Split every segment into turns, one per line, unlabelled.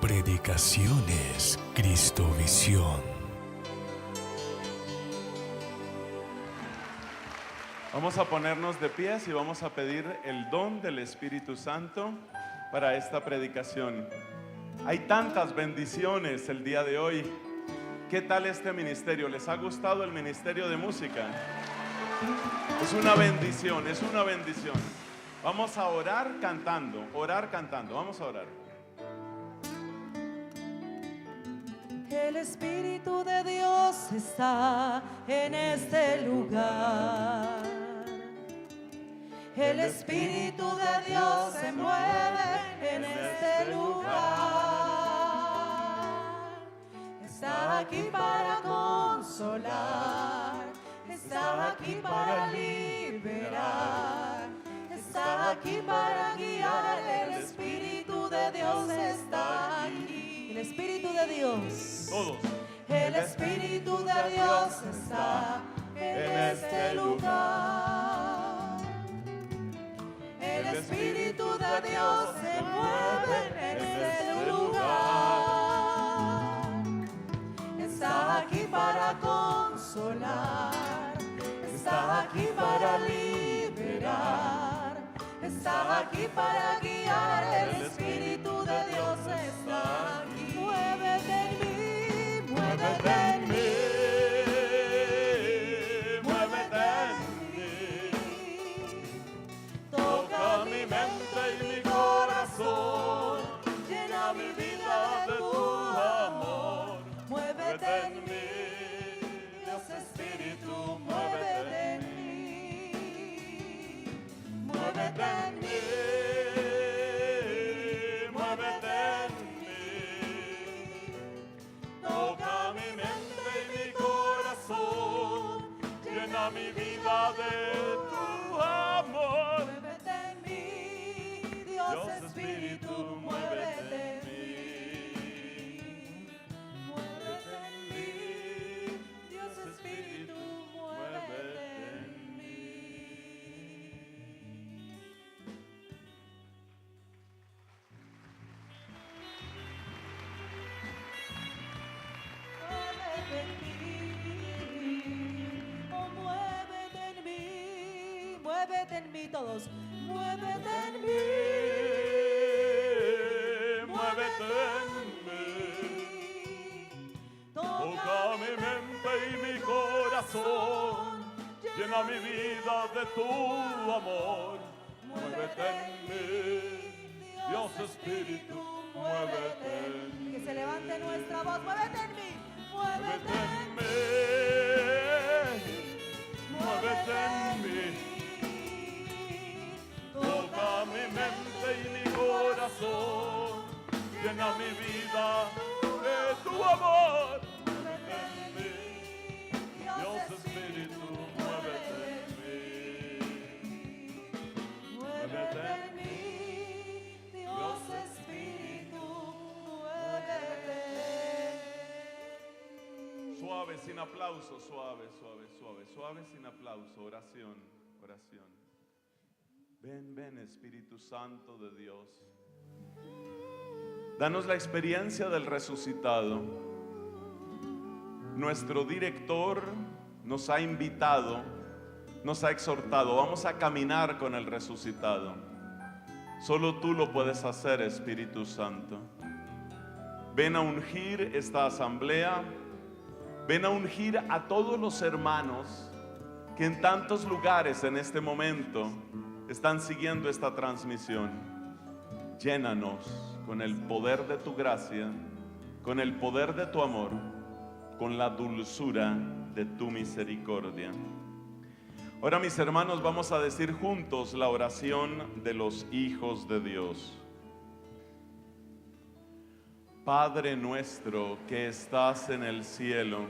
Predicaciones Cristovisión.
Vamos a ponernos de pies y vamos a pedir el don del Espíritu Santo para esta predicación. Hay tantas bendiciones el día de hoy. ¿Qué tal este ministerio? ¿Les ha gustado el ministerio de música? Es una bendición, es una bendición. Vamos a orar cantando, vamos a orar.
El Espíritu de Dios está en este lugar. El Espíritu de Dios se mueve en este lugar. Está aquí para consolar, está aquí para liberar, está aquí para guiar. El Espíritu de Dios está aquí. El Espíritu de Dios.
Todos.
El Espíritu de Dios está en este lugar. El Espíritu de Dios se mueve en este lugar. Está aquí para consolar, está aquí para liberar, está aquí para guiar. El Espíritu de Dios está aquí. Muévete en mí, muévete en mí, muévete en mí. Toca mi mente y mi corazón, llena mi vida de tu amor. Muévete en mí, Dios Espíritu, muévete en mí, muévete en mí. Mi vida de tu amor. Muévete en mí, Dios Espíritu, muévete en mí. Muévete en mí, Dios Espíritu, muévete en mí. Muévete en mí. Muévete en mí todos, muévete en mí, muévete en mí. Toca mi mente y mi corazón, llena mi vida de tu amor. Muévete en mí, Dios Espíritu, muévete en mí. Que se levante nuestra voz, muévete en mí, muévete en mí, muévete en mí. Toca mi mente y mi corazón, llena mi vida de tu amor. Muévete en mí, Dios Espíritu, muévete en mí. Muévete en mí, Dios Espíritu, muévete.
Suave, sin aplauso, suave, sin aplauso. Oración. Ven, Espíritu Santo de Dios. Danos la experiencia del resucitado. Nuestro director nos ha invitado, nos ha exhortado. Vamos a caminar con el resucitado. Solo tú lo puedes hacer, Espíritu Santo. Ven a ungir esta asamblea. Ven a ungir a todos los hermanos que en tantos lugares en este momento están siguiendo esta transmisión. Llénanos con el poder de tu gracia, con el poder de tu amor, con la dulzura de tu misericordia. Ahora, mis hermanos, vamos a decir juntos la oración de los hijos de Dios. Padre nuestro que estás en el cielo,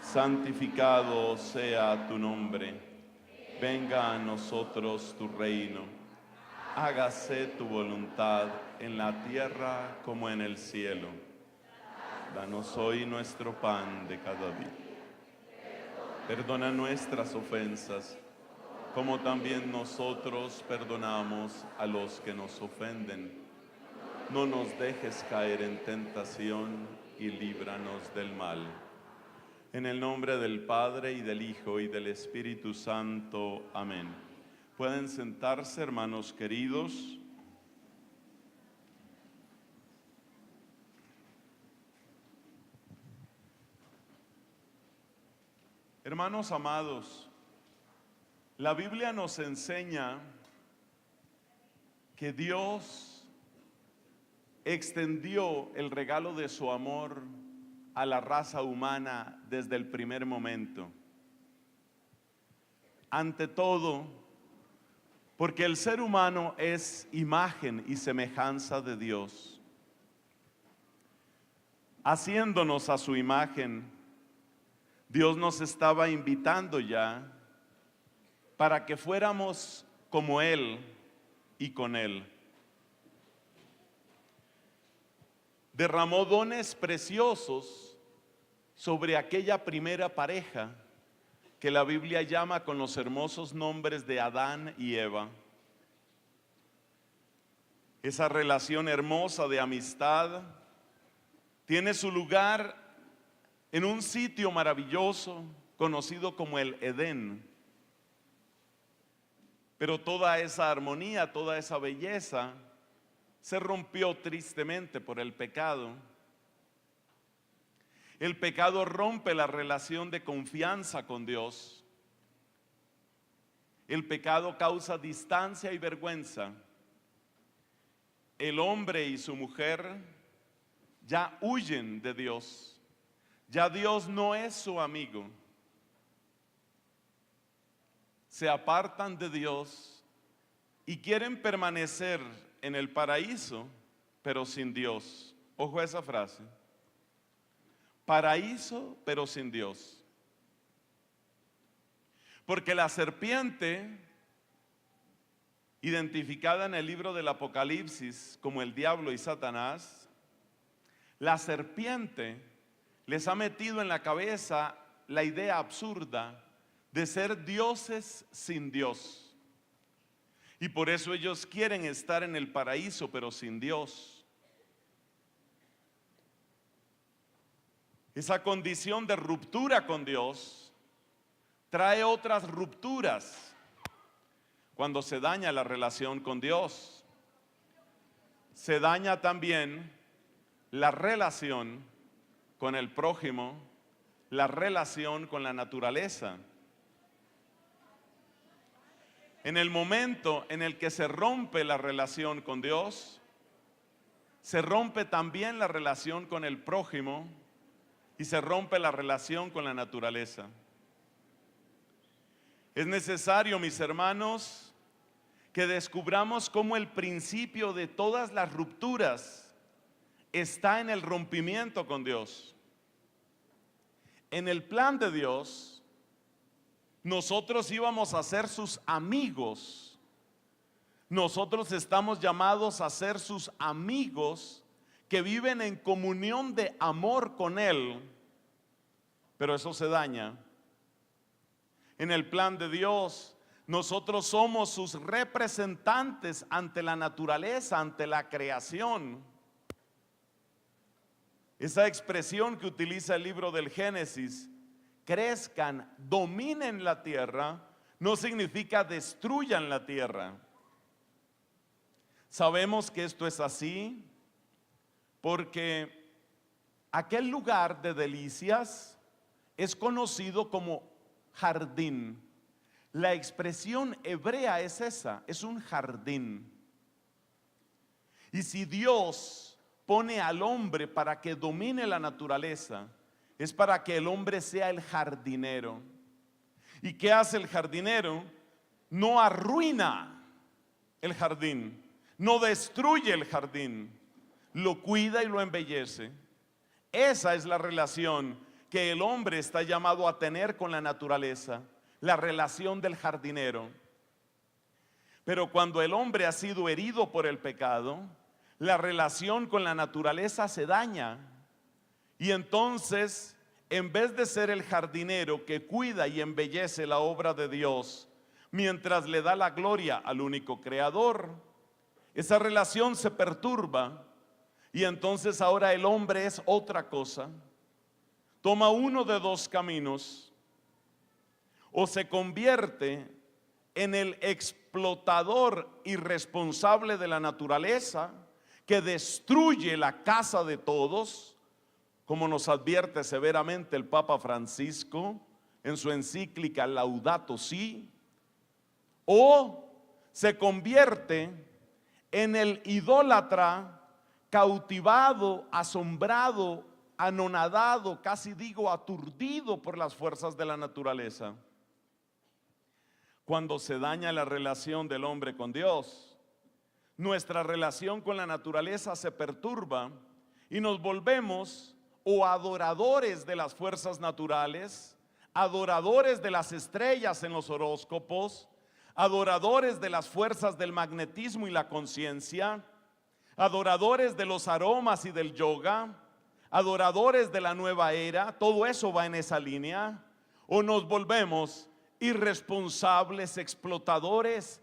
santificado sea tu nombre. Venga a nosotros tu reino. Hágase tu voluntad en la tierra como en el cielo. Danos hoy nuestro pan de cada día. Perdona nuestras ofensas, como también nosotros perdonamos a los que nos ofenden. no nos dejes caer en tentación y líbranos del mal. En el nombre del Padre, y del Hijo, y del Espíritu Santo. Amén. Pueden sentarse, hermanos queridos. Hermanos amados, la Biblia nos enseña que Dios extendió el regalo de su amor a la raza humana desde el primer momento. Ante todo, porque el ser humano es imagen y semejanza de Dios. Haciéndonos a su imagen, Dios nos estaba invitando ya para que fuéramos como Él y con Él. Derramó dones preciosos sobre aquella primera pareja que la Biblia llama con los hermosos nombres de Adán y Eva. Esa relación hermosa de amistad tiene su lugar en un sitio maravilloso conocido como el Edén. Pero toda esa armonía, toda esa belleza se rompió tristemente por el pecado. El pecado rompe la relación de confianza con Dios. El pecado causa distancia y vergüenza. El hombre y su mujer ya huyen de Dios. Ya Dios no es su amigo. Se apartan de Dios y quieren permanecer en el paraíso, pero sin Dios. Ojo a esa frase. Paraíso, pero sin Dios. Porque la serpiente, identificada en el libro del Apocalipsis como el diablo y Satanás, la serpiente les ha metido en la cabeza la idea absurda de ser dioses sin Dios. Y por eso ellos quieren estar en el paraíso, pero sin Dios. Esa condición de ruptura con Dios trae otras rupturas cuando se daña la relación con Dios. Se daña también la relación con el prójimo, la relación con la naturaleza. En el momento en el que se rompe la relación con Dios, se rompe también la relación con el prójimo y se rompe la relación con la naturaleza. Es necesario, mis hermanos, que descubramos cómo el principio de todas las rupturas está en el rompimiento con Dios. En el plan de Dios, nosotros íbamos a ser sus amigos. Nosotros estamos llamados a ser sus amigos que viven en comunión de amor con Él. Pero eso se daña. En el plan de Dios, nosotros somos sus representantes ante la naturaleza, ante la creación. Esa expresión que utiliza el libro del Génesis, crezcan, dominen la tierra, no significa destruyan la tierra. Sabemos que esto es así porque aquel lugar de delicias es conocido como jardín. La expresión hebrea es esa, es un jardín. Y si Dios pone al hombre para que domine la naturaleza, es para que el hombre sea el jardinero. ¿Y qué hace el jardinero? No arruina el jardín, no destruye el jardín, lo cuida y lo embellece. Esa es la relación que el hombre está llamado a tener con la naturaleza, la relación del jardinero. Pero cuando el hombre ha sido herido por el pecado, la relación con la naturaleza se daña. Y entonces, en vez de ser el jardinero que cuida y embellece la obra de Dios, mientras le da la gloria al único creador, esa relación se perturba Y entonces ahora el hombre es otra cosa. Toma uno de dos caminos: o se convierte en el explotador irresponsable de la naturaleza, que destruye la casa de todos, como nos advierte severamente el Papa Francisco en su encíclica Laudato Si, o se convierte en el idólatra cautivado, asombrado, anonadado, casi digo aturdido por las fuerzas de la naturaleza. Cuando se daña la relación del hombre con Dios, nuestra relación con la naturaleza se perturba y nos volvemos o adoradores de las fuerzas naturales, adoradores de las estrellas en los horóscopos, adoradores de las fuerzas del magnetismo y la conciencia, adoradores de los aromas y del yoga, adoradores de la nueva era. Todo eso va en esa línea. O nos volvemos irresponsables explotadores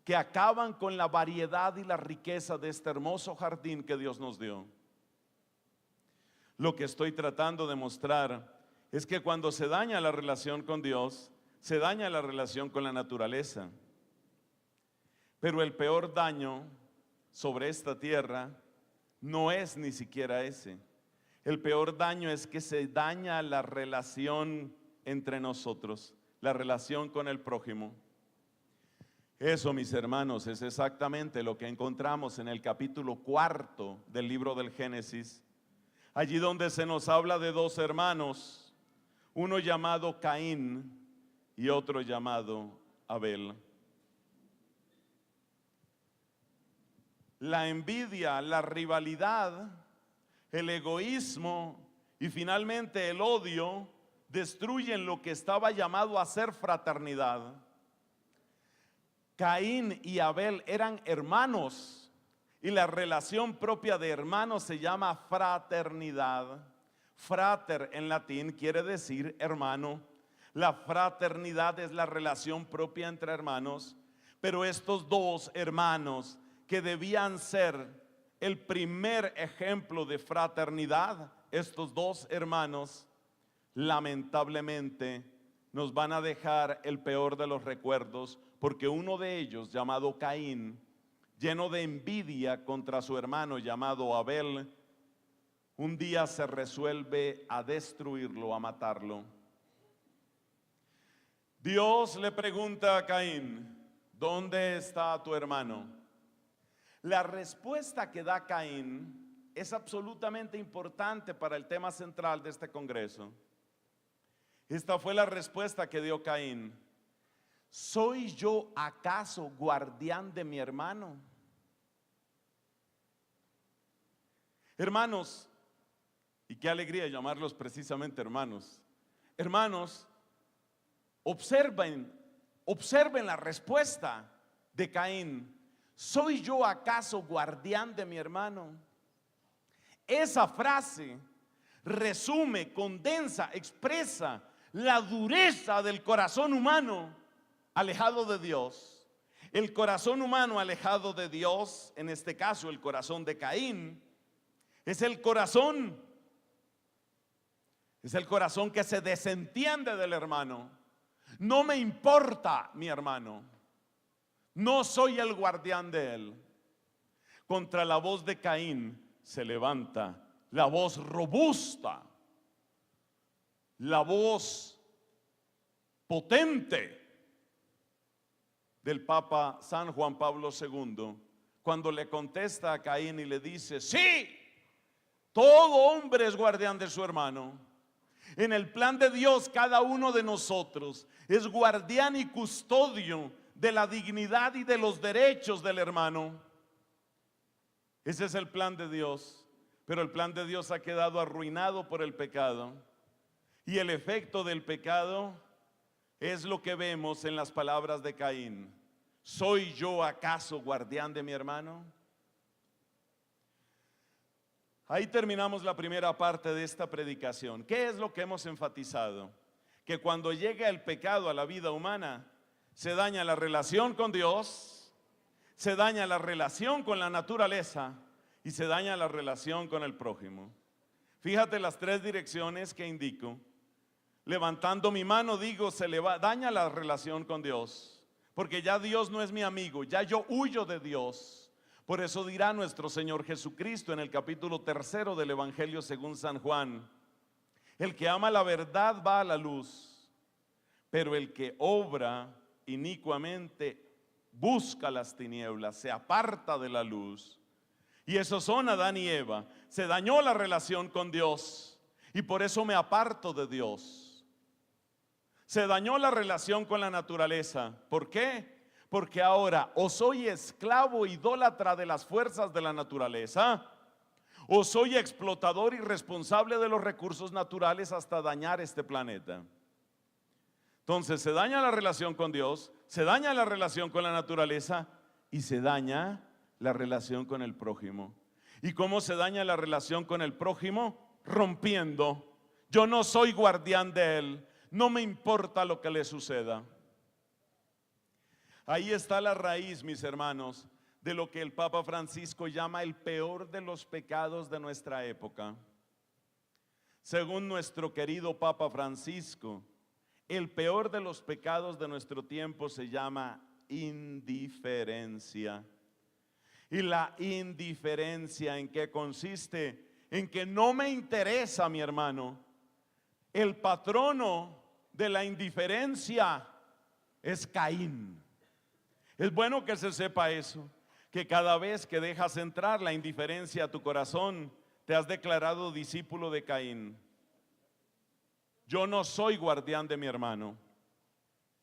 que acaban con la variedad y la riqueza de este hermoso jardín que Dios nos dio. Lo que estoy tratando de mostrar es que cuando se daña la relación con Dios, se daña la relación con la naturaleza. Pero el peor daño sobre esta tierra no es ni siquiera ese. El peor daño es que se daña la relación entre nosotros, la relación con el prójimo. Eso, mis hermanos, es exactamente lo que encontramos en el capítulo 4 del libro del Génesis, allí donde se nos habla de dos hermanos, uno llamado Caín y otro llamado Abel. La envidia, la rivalidad, el egoísmo y finalmente el odio destruyen lo que estaba llamado a ser fraternidad. Caín y Abel eran hermanos y la relación propia de hermanos se llama fraternidad. Frater en latín quiere decir hermano. La fraternidad es la relación propia entre hermanos, pero estos dos hermanos que debían ser el primer ejemplo de fraternidad, estos dos hermanos lamentablemente nos van a dejar el peor de los recuerdos, porque uno de ellos, llamado Caín, lleno de envidia contra su hermano llamado Abel, un día se resuelve a destruirlo, a matarlo. Dios le pregunta a Caín: ¿dónde está tu hermano? La respuesta que da Caín es absolutamente importante para el tema central de este congreso. Esta fue la respuesta que dio Caín: ¿soy yo acaso guardián de mi hermano? Hermanos, y qué alegría llamarlos precisamente hermanos. Hermanos, observen la respuesta de Caín. ¿Soy yo acaso guardián de mi hermano? Esa frase resume, condensa, expresa la dureza del corazón humano alejado de Dios. El corazón humano alejado de Dios, en este caso el corazón de Caín, es el corazón que se desentiende del hermano. No me importa mi hermano, no soy el guardián de él. Contra la voz de Caín se levanta la voz robusta, la voz potente del Papa San Juan Pablo II, cuando le contesta a Caín y le dice: sí, todo hombre es guardián de su hermano. En el plan de Dios, cada uno de nosotros es guardián y custodio de la dignidad y de los derechos del hermano. Ese es el plan de Dios, pero el plan de Dios ha quedado arruinado por el pecado. Y el efecto del pecado es lo que vemos en las palabras de Caín: ¿soy yo acaso guardián de mi hermano? Ahí terminamos la primera parte de esta predicación. ¿Qué es lo que hemos enfatizado? Que cuando llega el pecado a la vida humana, se daña la relación con Dios, se daña la relación con la naturaleza y se daña la relación con el prójimo. Fíjate las tres direcciones que indico. Levantando mi mano digo, daña la relación con Dios, porque ya Dios no es mi amigo, ya yo huyo de Dios. Por eso dirá nuestro Señor Jesucristo en el capítulo 3 del Evangelio según San Juan: el que ama la verdad va a la luz, pero el que obra inicuamente busca las tinieblas, se aparta de la luz. Y esos son Adán y Eva. Se dañó la relación con Dios y por eso me aparto de Dios. Se dañó la relación con la naturaleza. ¿Por qué? Porque ahora o soy esclavo idólatra de las fuerzas de la naturaleza, o soy explotador irresponsable de los recursos naturales hasta dañar este planeta. Entonces se daña la relación con Dios, se daña la relación con la naturaleza y se daña la relación con el prójimo. ¿Y cómo se daña la relación con el prójimo? Rompiendo. Yo no soy guardián de él, no me importa lo que le suceda. Ahí está la raíz, mis hermanos, de lo que el Papa Francisco llama el peor de los pecados de nuestra época. Según nuestro querido Papa Francisco, el peor de los pecados de nuestro tiempo se llama indiferencia. ¿Y la indiferencia en qué consiste? En que no me interesa, mi hermano. El patrono de la indiferencia es Caín. Es bueno que se sepa eso, que cada vez que dejas entrar la indiferencia a tu corazón, te has declarado discípulo de Caín. Yo no soy guardián de mi hermano.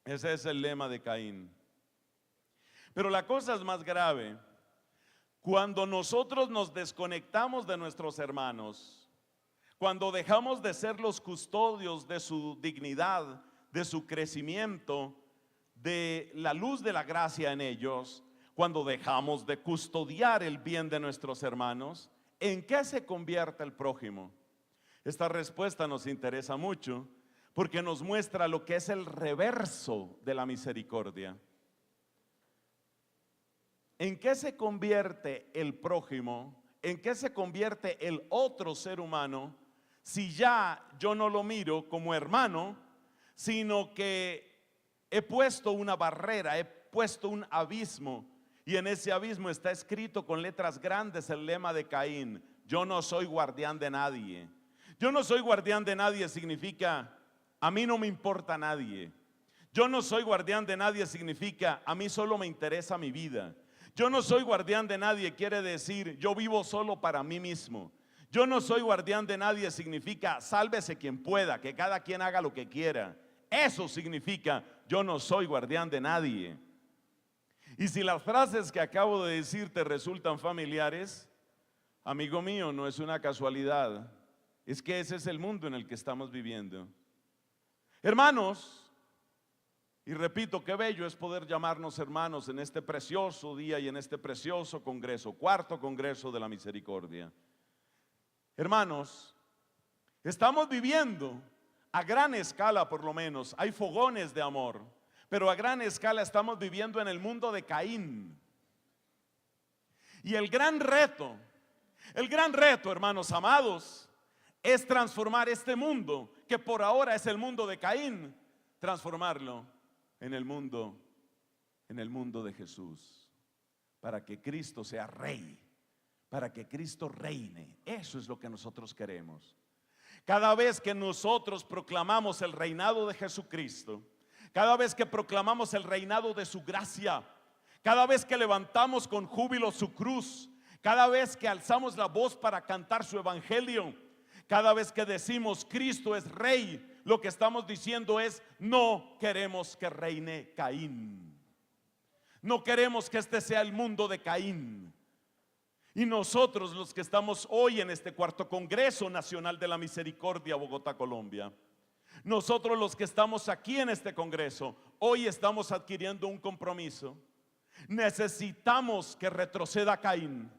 Ese es el lema de Caín. Pero la cosa es más grave. Cuando nosotros nos desconectamos de nuestros hermanos, cuando dejamos de ser los custodios de su dignidad, de su crecimiento, de la luz de la gracia en ellos, cuando dejamos de custodiar el bien de nuestros hermanos, ¿en qué se convierte el prójimo? Esta respuesta nos interesa mucho porque nos muestra lo que es el reverso de la misericordia. ¿En qué se convierte el prójimo? ¿En qué se convierte el otro ser humano si ya yo no lo miro como hermano, sino que he puesto una barrera, he puesto un abismo, y en ese abismo está escrito con letras grandes el lema de Caín: yo no soy guardián de nadie? Yo no soy guardián de nadie significa a mí no me importa nadie. Yo no soy guardián de nadie significa a mí solo me interesa mi vida. Yo no soy guardián de nadie quiere decir yo vivo solo para mí mismo. Yo no soy guardián de nadie significa sálvese quien pueda, que cada quien haga lo que quiera. Eso significa yo no soy guardián de nadie. Y si las frases que acabo de decir te resultan familiares, amigo mío, no es una casualidad. Es que ese es el mundo en el que estamos viviendo. Hermanos, y repito, qué bello es poder llamarnos hermanos en este precioso día y en este precioso congreso, cuarto congreso de la misericordia. Hermanos, estamos viviendo a gran escala, por lo menos, hay fogones de amor, pero a gran escala estamos viviendo en el mundo de Caín. Y el gran reto, hermanos amados, es transformar este mundo, que por ahora es el mundo de Caín, transformarlo en el mundo de Jesús, para que Cristo sea rey, para que Cristo reine. Eso es lo que nosotros queremos. Cada vez que nosotros proclamamos el reinado de Jesucristo, cada vez que proclamamos el reinado de su gracia, cada vez que levantamos con júbilo su cruz, cada vez que alzamos la voz para cantar su evangelio, cada vez que decimos Cristo es rey, lo que estamos diciendo es no queremos que reine Caín. No queremos que este sea el mundo de Caín. Y nosotros los que estamos hoy en este cuarto Congreso Nacional de la Misericordia, Bogotá, Colombia, nosotros los que estamos aquí en este Congreso, hoy estamos adquiriendo un compromiso. Necesitamos que retroceda Caín.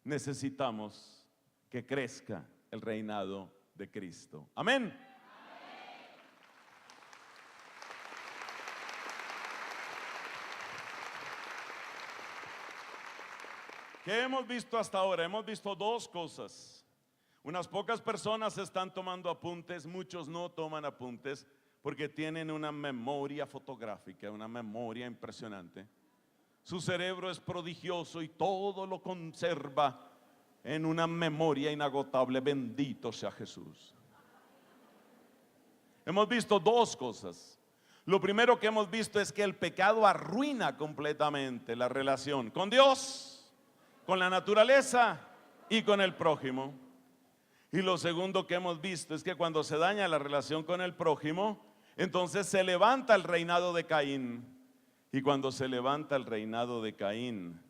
Necesitamos que crezca el reinado de Cristo. Amén. ¿Qué hemos visto hasta ahora? Hemos visto dos cosas. Unas pocas personas están tomando apuntes, muchos no toman apuntes porque tienen una memoria fotográfica, una memoria impresionante. Su cerebro es prodigioso y todo lo conserva en una memoria inagotable. Bendito sea Jesús. Hemos visto dos cosas. Lo primero que hemos visto es que el pecado arruina completamente la relación con Dios, con la naturaleza y con el prójimo. Y lo segundo que hemos visto es que cuando se daña la relación con el prójimo, entonces se levanta el reinado de Caín. Y cuando se levanta el reinado de Caín,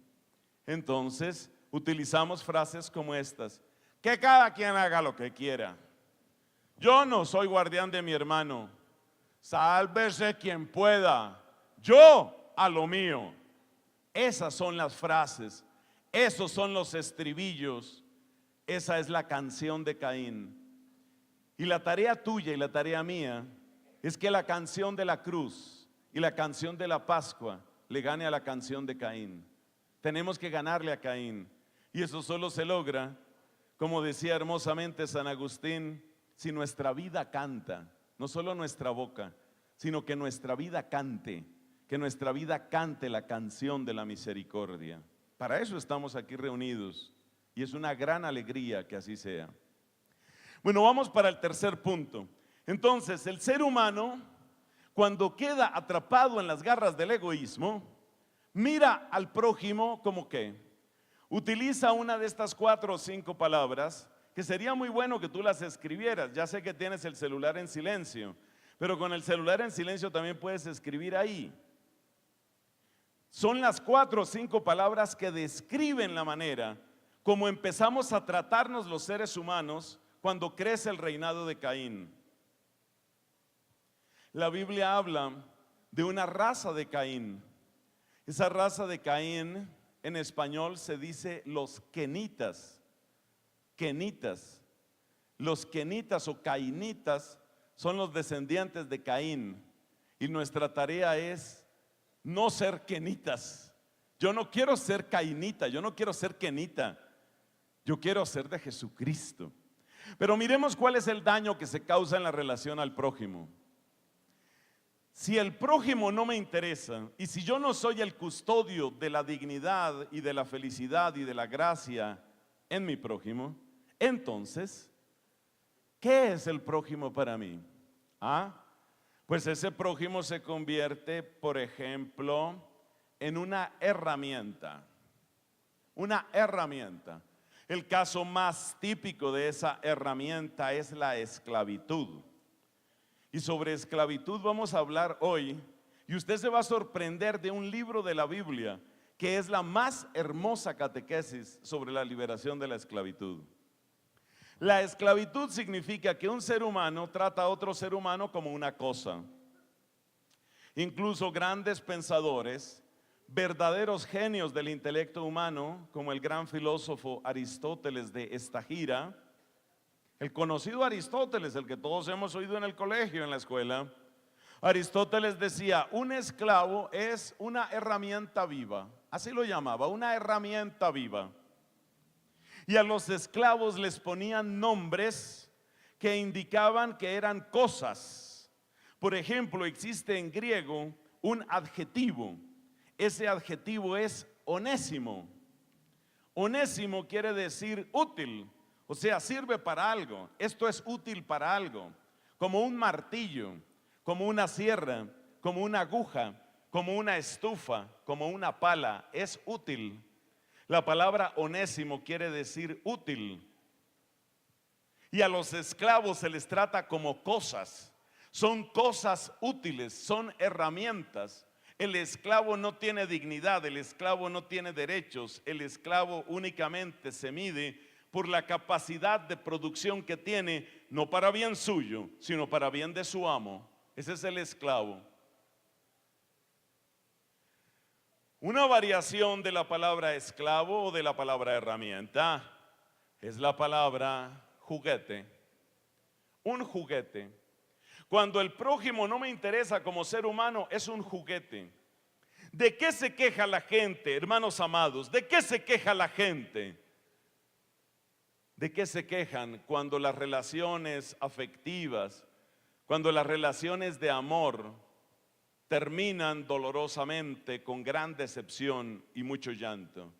entonces utilizamos frases como estas: que cada quien haga lo que quiera. Yo no soy guardián de mi hermano. Sálvese quien pueda. Yo a lo mío. Esas son las frases. Esos son los estribillos. Esa es la canción de Caín. Y la tarea tuya y la tarea mía es que la canción de la cruz y la canción de la Pascua le gane a la canción de Caín. Tenemos que ganarle a Caín. Y eso solo se logra, como decía hermosamente San Agustín, si nuestra vida canta, no solo nuestra boca, sino que nuestra vida cante, que nuestra vida cante la canción de la misericordia. Para eso estamos aquí reunidos y es una gran alegría que así sea. Bueno, vamos para el tercer punto. Entonces, el ser humano, cuando queda atrapado en las garras del egoísmo, mira al prójimo como que utiliza una de estas 4 o 5 palabras que sería muy bueno que tú las escribieras. Ya sé que tienes el celular en silencio, pero con el celular en silencio también puedes escribir ahí. Son las 4 o 5 palabras que describen la manera como empezamos a tratarnos los seres humanos cuando crece el reinado de Caín. La Biblia habla de una raza de Caín. Esa raza de Caín en español se dice los quenitas. Quenitas. Los quenitas o cainitas son los descendientes de Caín. Y nuestra tarea es no ser quenitas. Yo no quiero ser cainita, yo no quiero ser quenita. Yo quiero ser de Jesucristo. Pero miremos cuál es el daño que se causa en la relación al prójimo. Si el prójimo no me interesa y si yo no soy el custodio de la dignidad y de la felicidad y de la gracia en mi prójimo, entonces, ¿qué es el prójimo para mí? Pues ese prójimo se convierte, por ejemplo, en una herramienta. Una herramienta. El caso más típico de esa herramienta es la esclavitud. Y sobre esclavitud vamos a hablar hoy. Y usted se va a sorprender de un libro de la Biblia que es la más hermosa catequesis sobre la liberación de la esclavitud. La esclavitud significa que un ser humano trata a otro ser humano como una cosa. Incluso grandes pensadores, verdaderos genios del intelecto humano, como el gran filósofo Aristóteles de Estagira, el conocido Aristóteles, el que todos hemos oído en el colegio, en la escuela. Aristóteles decía, un esclavo es una herramienta viva, así lo llamaba, una herramienta viva. Y a los esclavos les ponían nombres que indicaban que eran cosas. Por ejemplo, existe en griego un adjetivo. Ese adjetivo es onésimo. Onésimo quiere decir útil, o sea, sirve para algo. Esto es útil para algo, como un martillo, como una sierra, como una aguja, como una estufa, como una pala. Es útil. La palabra onésimo quiere decir útil. Y a los esclavos se les trata como cosas. Son cosas útiles, son herramientas. El esclavo no tiene dignidad, el esclavo no tiene derechos, el esclavo únicamente se mide por la capacidad de producción que tiene, no para bien suyo, sino para bien de su amo. Ese es el esclavo. Una variación de la palabra esclavo o de la palabra herramienta es la palabra juguete. Un juguete. Cuando el prójimo no me interesa como ser humano, es un juguete. ¿De qué se queja la gente, hermanos amados? ¿De qué se queja la gente? ¿De qué se quejan cuando las relaciones afectivas, cuando las relaciones de amor terminan dolorosamente con gran decepción y mucho llanto?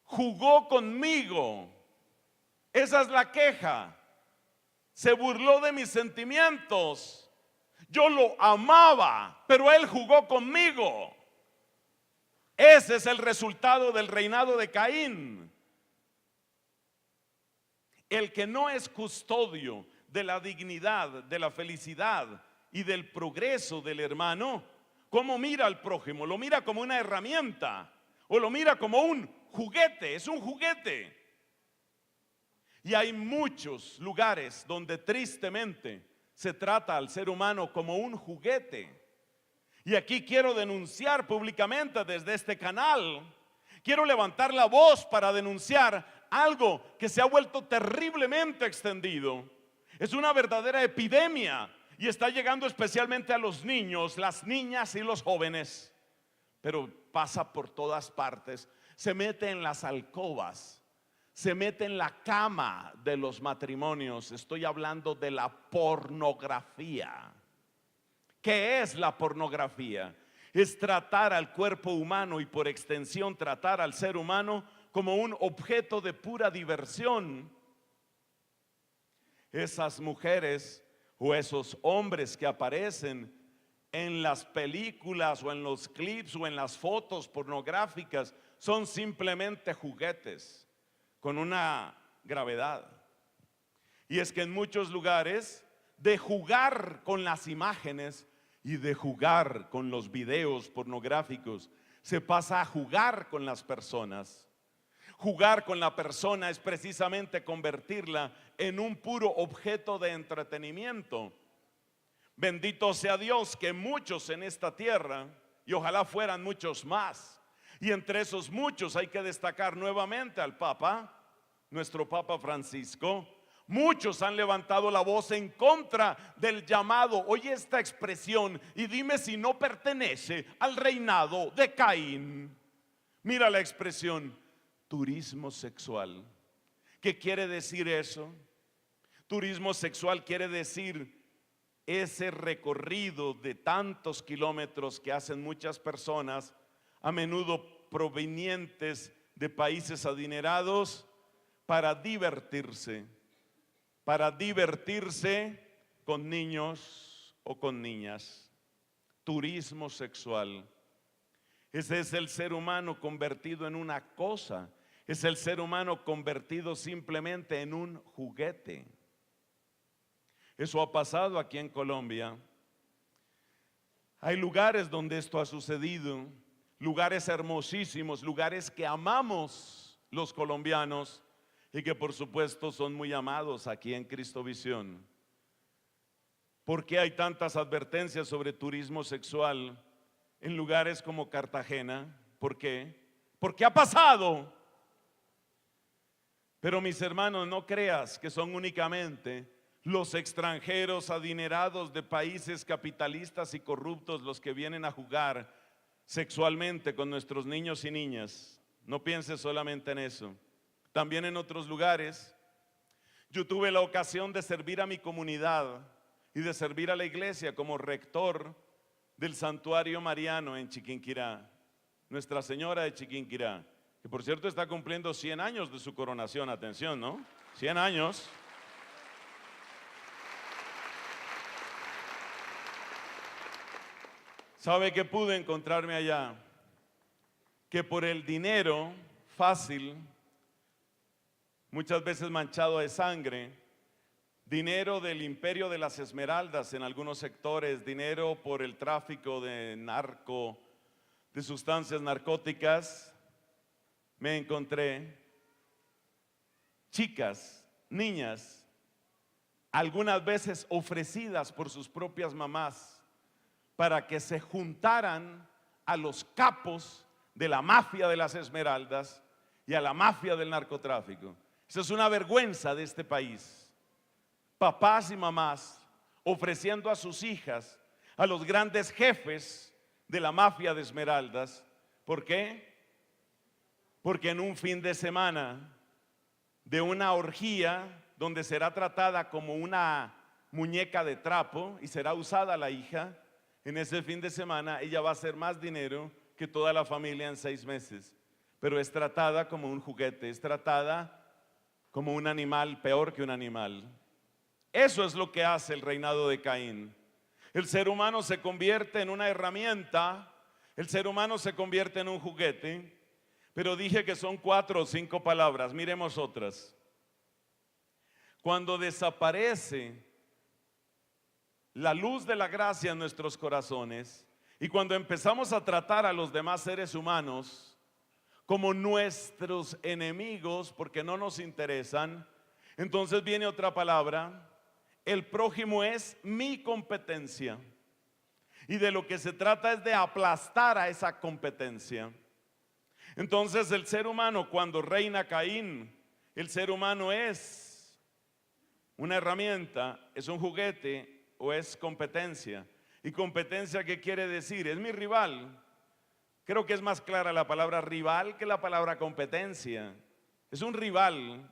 Jugó conmigo. Esa es la queja. Se burló de mis sentimientos. Yo lo amaba, pero él jugó conmigo. Ese es el resultado del reinado de Caín. El que no es custodio de la dignidad, de la felicidad y del progreso del hermano, ¿cómo mira al prójimo? ¿Lo mira como una herramienta o lo mira como un juguete? Es un juguete. Y hay muchos lugares donde tristemente se trata al ser humano como un juguete. Y aquí quiero denunciar públicamente desde este canal, quiero levantar la voz para denunciar algo que se ha vuelto terriblemente extendido. Es una verdadera epidemia y está llegando especialmente a los niños, las niñas y los jóvenes. Pero pasa por todas partes, se mete en las alcobas, se mete en la cama de los matrimonios. Estoy hablando de la pornografía. ¿Qué es la pornografía? Es tratar al cuerpo humano y por extensión tratar al ser humano como un objeto de pura diversión. Esas mujeres o esos hombres que aparecen en las películas o en los clips o en las fotos pornográficas son simplemente juguetes con una gravedad. Y es que en muchos lugares, de jugar con las imágenes y de jugar con los videos pornográficos, se pasa a jugar con las personas. Jugar con la persona es precisamente convertirla en un puro objeto de entretenimiento. Bendito sea Dios que muchos en esta tierra, y ojalá fueran muchos más, y entre esos muchos hay que destacar nuevamente al Papa, nuestro Papa Francisco. Muchos han levantado la voz en contra del llamado, oye esta expresión y dime si no pertenece al reinado de Caín. Mira la expresión, turismo sexual. ¿Qué quiere decir eso? Turismo sexual quiere decir ese recorrido de tantos kilómetros que hacen muchas personas, a menudo provenientes de países adinerados, para divertirse con niños o con niñas. Turismo sexual. Ese es el ser humano convertido en una cosa. Es el ser humano convertido simplemente en un juguete. Eso ha pasado aquí en Colombia. Hay lugares donde esto ha sucedido, lugares hermosísimos, lugares que amamos los colombianos y que por supuesto son muy amados aquí en Cristovisión. ¿Por qué hay tantas advertencias sobre turismo sexual en lugares como Cartagena? ¿Por qué? Porque ha pasado. Pero mis hermanos, no creas que son únicamente los extranjeros adinerados de países capitalistas y corruptos los que vienen a jugar sexualmente con nuestros niños y niñas. No pienses solamente en eso. También en otros lugares. Yo tuve la ocasión de servir a mi comunidad y de servir a la iglesia como rector del Santuario Mariano en Chiquinquirá, Nuestra Señora de Chiquinquirá, que por cierto está cumpliendo 100 años de su coronación. Atención, ¿no? 100 años. ¿Sabe qué pude encontrarme allá? Que por el dinero fácil, muchas veces manchado de sangre, dinero del imperio de las esmeraldas en algunos sectores, dinero por el tráfico de sustancias narcóticas, me encontré chicas, niñas, algunas veces ofrecidas por sus propias mamás para que se juntaran a los capos de la mafia de las esmeraldas y a la mafia del narcotráfico. Eso es una vergüenza de este país. Papás y mamás ofreciendo a sus hijas a los grandes jefes de la mafia de esmeraldas. ¿Por qué? Porque en un fin de semana de una orgía donde será tratada como una muñeca de trapo y será usada la hija, en ese fin de semana ella va a hacer más dinero que toda la familia en 6 meses. Pero es tratada como un juguete, es tratada como un animal, peor que un animal. Eso es lo que hace el reinado de Caín. El ser humano se convierte en una herramienta, el ser humano se convierte en un juguete, pero dije que son 4 o 5 palabras, miremos otras. Cuando desaparece la luz de la gracia en nuestros corazones y cuando empezamos a tratar a los demás seres humanos como nuestros enemigos porque no nos interesan, entonces viene otra palabra. El prójimo es mi competencia. Y de lo que se trata es de aplastar a esa competencia. Entonces el ser humano, cuando reina Caín, el ser humano es una herramienta, es un juguete o es competencia. ¿Y competencia qué quiere decir? Es mi rival. Creo que es más clara la palabra rival que la palabra competencia. Es un rival.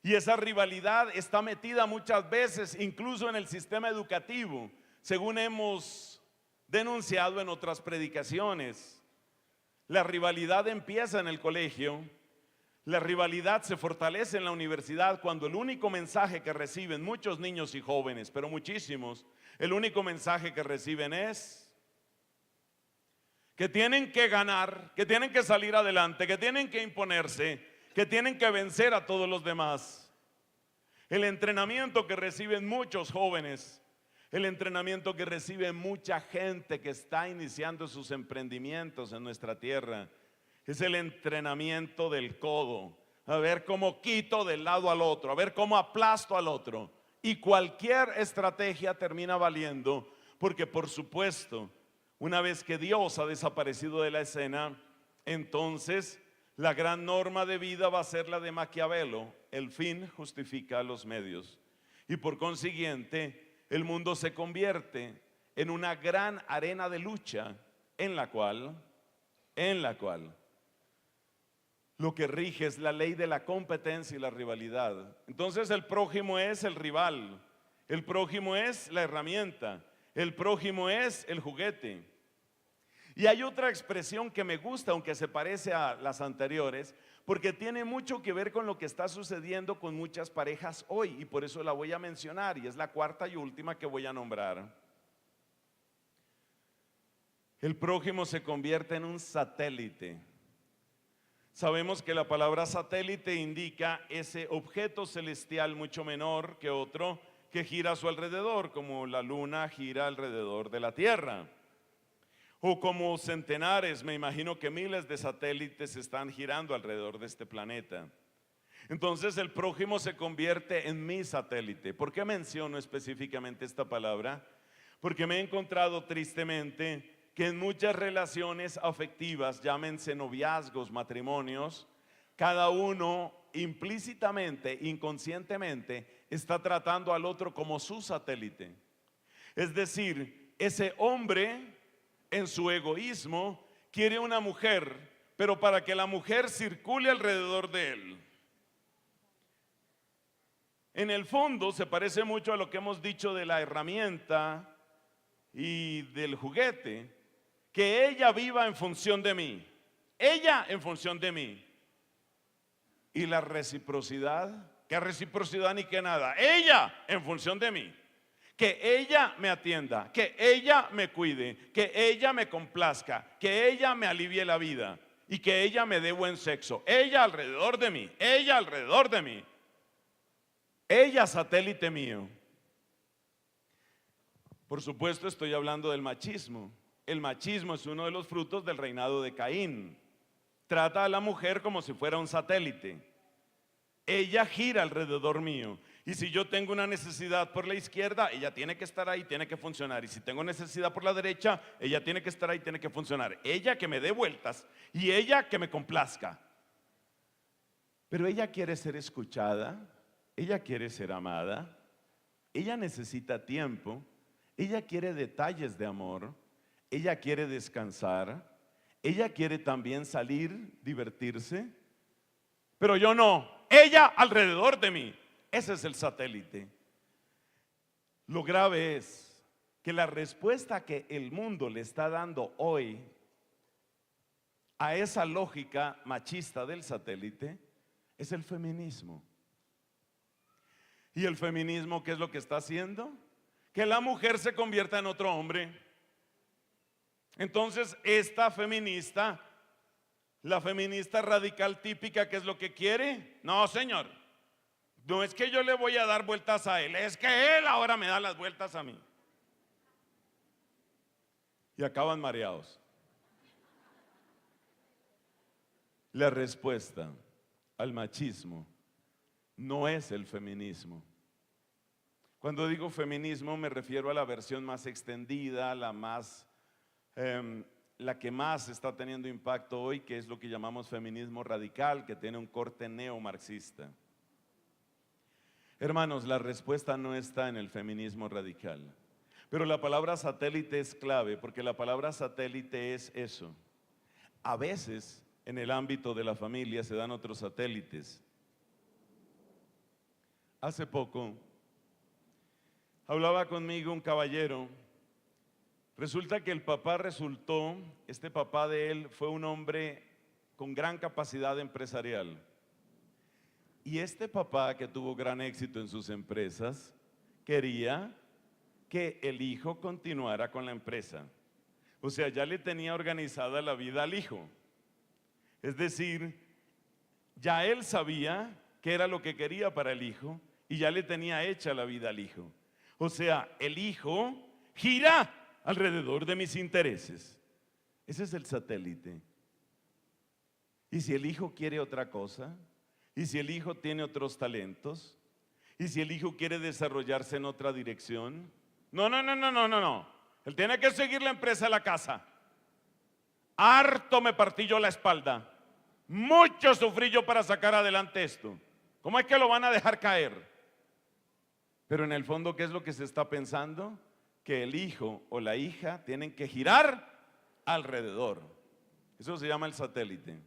Y esa rivalidad está metida muchas veces incluso en el sistema educativo, según hemos denunciado en otras predicaciones. La rivalidad empieza en el colegio, la rivalidad se fortalece en la universidad cuando el único mensaje que reciben muchos niños y jóvenes, pero muchísimos, el único mensaje que reciben es que tienen que ganar, que tienen que salir adelante, que tienen que imponerse, que tienen que vencer a todos los demás. El entrenamiento que reciben muchos jóvenes, el entrenamiento que recibe mucha gente que está iniciando sus emprendimientos en nuestra tierra, es el entrenamiento del codo. A ver cómo quito del lado al otro, a ver cómo aplasto al otro. Y cualquier estrategia termina valiendo, porque por supuesto, una vez que Dios ha desaparecido de la escena, entonces la gran norma de vida va a ser la de Maquiavelo: el fin justifica los medios. Y por consiguiente, el mundo se convierte en una gran arena de lucha en la cual lo que rige es la ley de la competencia y la rivalidad. Entonces el prójimo es el rival, el prójimo es la herramienta, el prójimo es el juguete. Y hay otra expresión que me gusta, aunque se parece a las anteriores, porque tiene mucho que ver con lo que está sucediendo con muchas parejas hoy, y por eso la voy a mencionar, y es la cuarta y última que voy a nombrar. El prójimo se convierte en un satélite. Sabemos que la palabra satélite indica ese objeto celestial mucho menor que otro que gira a su alrededor, como la luna gira alrededor de la tierra. O como centenares, me imagino que miles de satélites están girando alrededor de este planeta. Entonces el prójimo se convierte en mi satélite. ¿Por qué menciono específicamente esta palabra? Porque me he encontrado tristemente que en muchas relaciones afectivas, llámense noviazgos, matrimonios, cada uno implícitamente, inconscientemente, está tratando al otro como su satélite. Es decir, ese hombre en su egoísmo quiere una mujer, pero para que la mujer circule alrededor de él. En el fondo se parece mucho a lo que hemos dicho de la herramienta y del juguete, que ella viva en función de mí, ella en función de mí. Y la reciprocidad, ¿qué reciprocidad ni qué nada? Ella en función de mí. Que ella me atienda, que ella me cuide, que ella me complazca, que ella me alivie la vida y que ella me dé buen sexo. Ella alrededor de mí, ella alrededor de mí. Ella satélite mío. Por supuesto estoy hablando del machismo. El machismo es uno de los frutos del reinado de Caín. Trata a la mujer como si fuera un satélite. Ella gira alrededor mío. Y si yo tengo una necesidad por la izquierda, ella tiene que estar ahí, tiene que funcionar. Y si tengo necesidad por la derecha, ella tiene que estar ahí, tiene que funcionar. Ella que me dé vueltas y ella que me complazca. Pero ella quiere ser escuchada, ella quiere ser amada, ella necesita tiempo, ella quiere detalles de amor, ella quiere descansar, ella quiere también salir, divertirse, pero yo no, ella alrededor de mí. Ese es el satélite. Lo grave es que la respuesta que el mundo le está dando hoy a esa lógica machista del satélite es el feminismo. ¿Y el feminismo qué es lo que está haciendo? Que la mujer se convierta en otro hombre. Entonces esta feminista, la feminista radical típica, ¿qué es lo que quiere? No, señor, no es que yo le voy a dar vueltas a él, es que él ahora me da las vueltas a mí. Y acaban mareados. La respuesta al machismo no es el feminismo. Cuando digo feminismo me refiero a la versión más extendida, la que más está teniendo impacto hoy, que es lo que llamamos feminismo radical, que tiene un corte neomarxista. Hermanos, la respuesta no está en el feminismo radical, pero la palabra satélite es clave, porque la palabra satélite es eso. A veces en el ámbito de la familia se dan otros satélites. Hace poco hablaba conmigo un caballero. Resulta que este papá de él fue un hombre con gran capacidad empresarial. Y este papá, que tuvo gran éxito en sus empresas, quería que el hijo continuara con la empresa. O sea, ya le tenía organizada la vida al hijo. Es decir, ya él sabía qué era lo que quería para el hijo y ya le tenía hecha la vida al hijo. O sea, el hijo gira alrededor de mis intereses. Ese es el satélite. Y si el hijo quiere otra cosa, y si el hijo tiene otros talentos, y si el hijo quiere desarrollarse en otra dirección, no. Él tiene que seguir la empresa a la casa. Harto me partí yo la espalda. Mucho sufrí yo para sacar adelante esto. ¿Cómo es que lo van a dejar caer? Pero en el fondo, ¿qué es lo que se está pensando? Que el hijo o la hija tienen que girar alrededor. Eso se llama el satélite.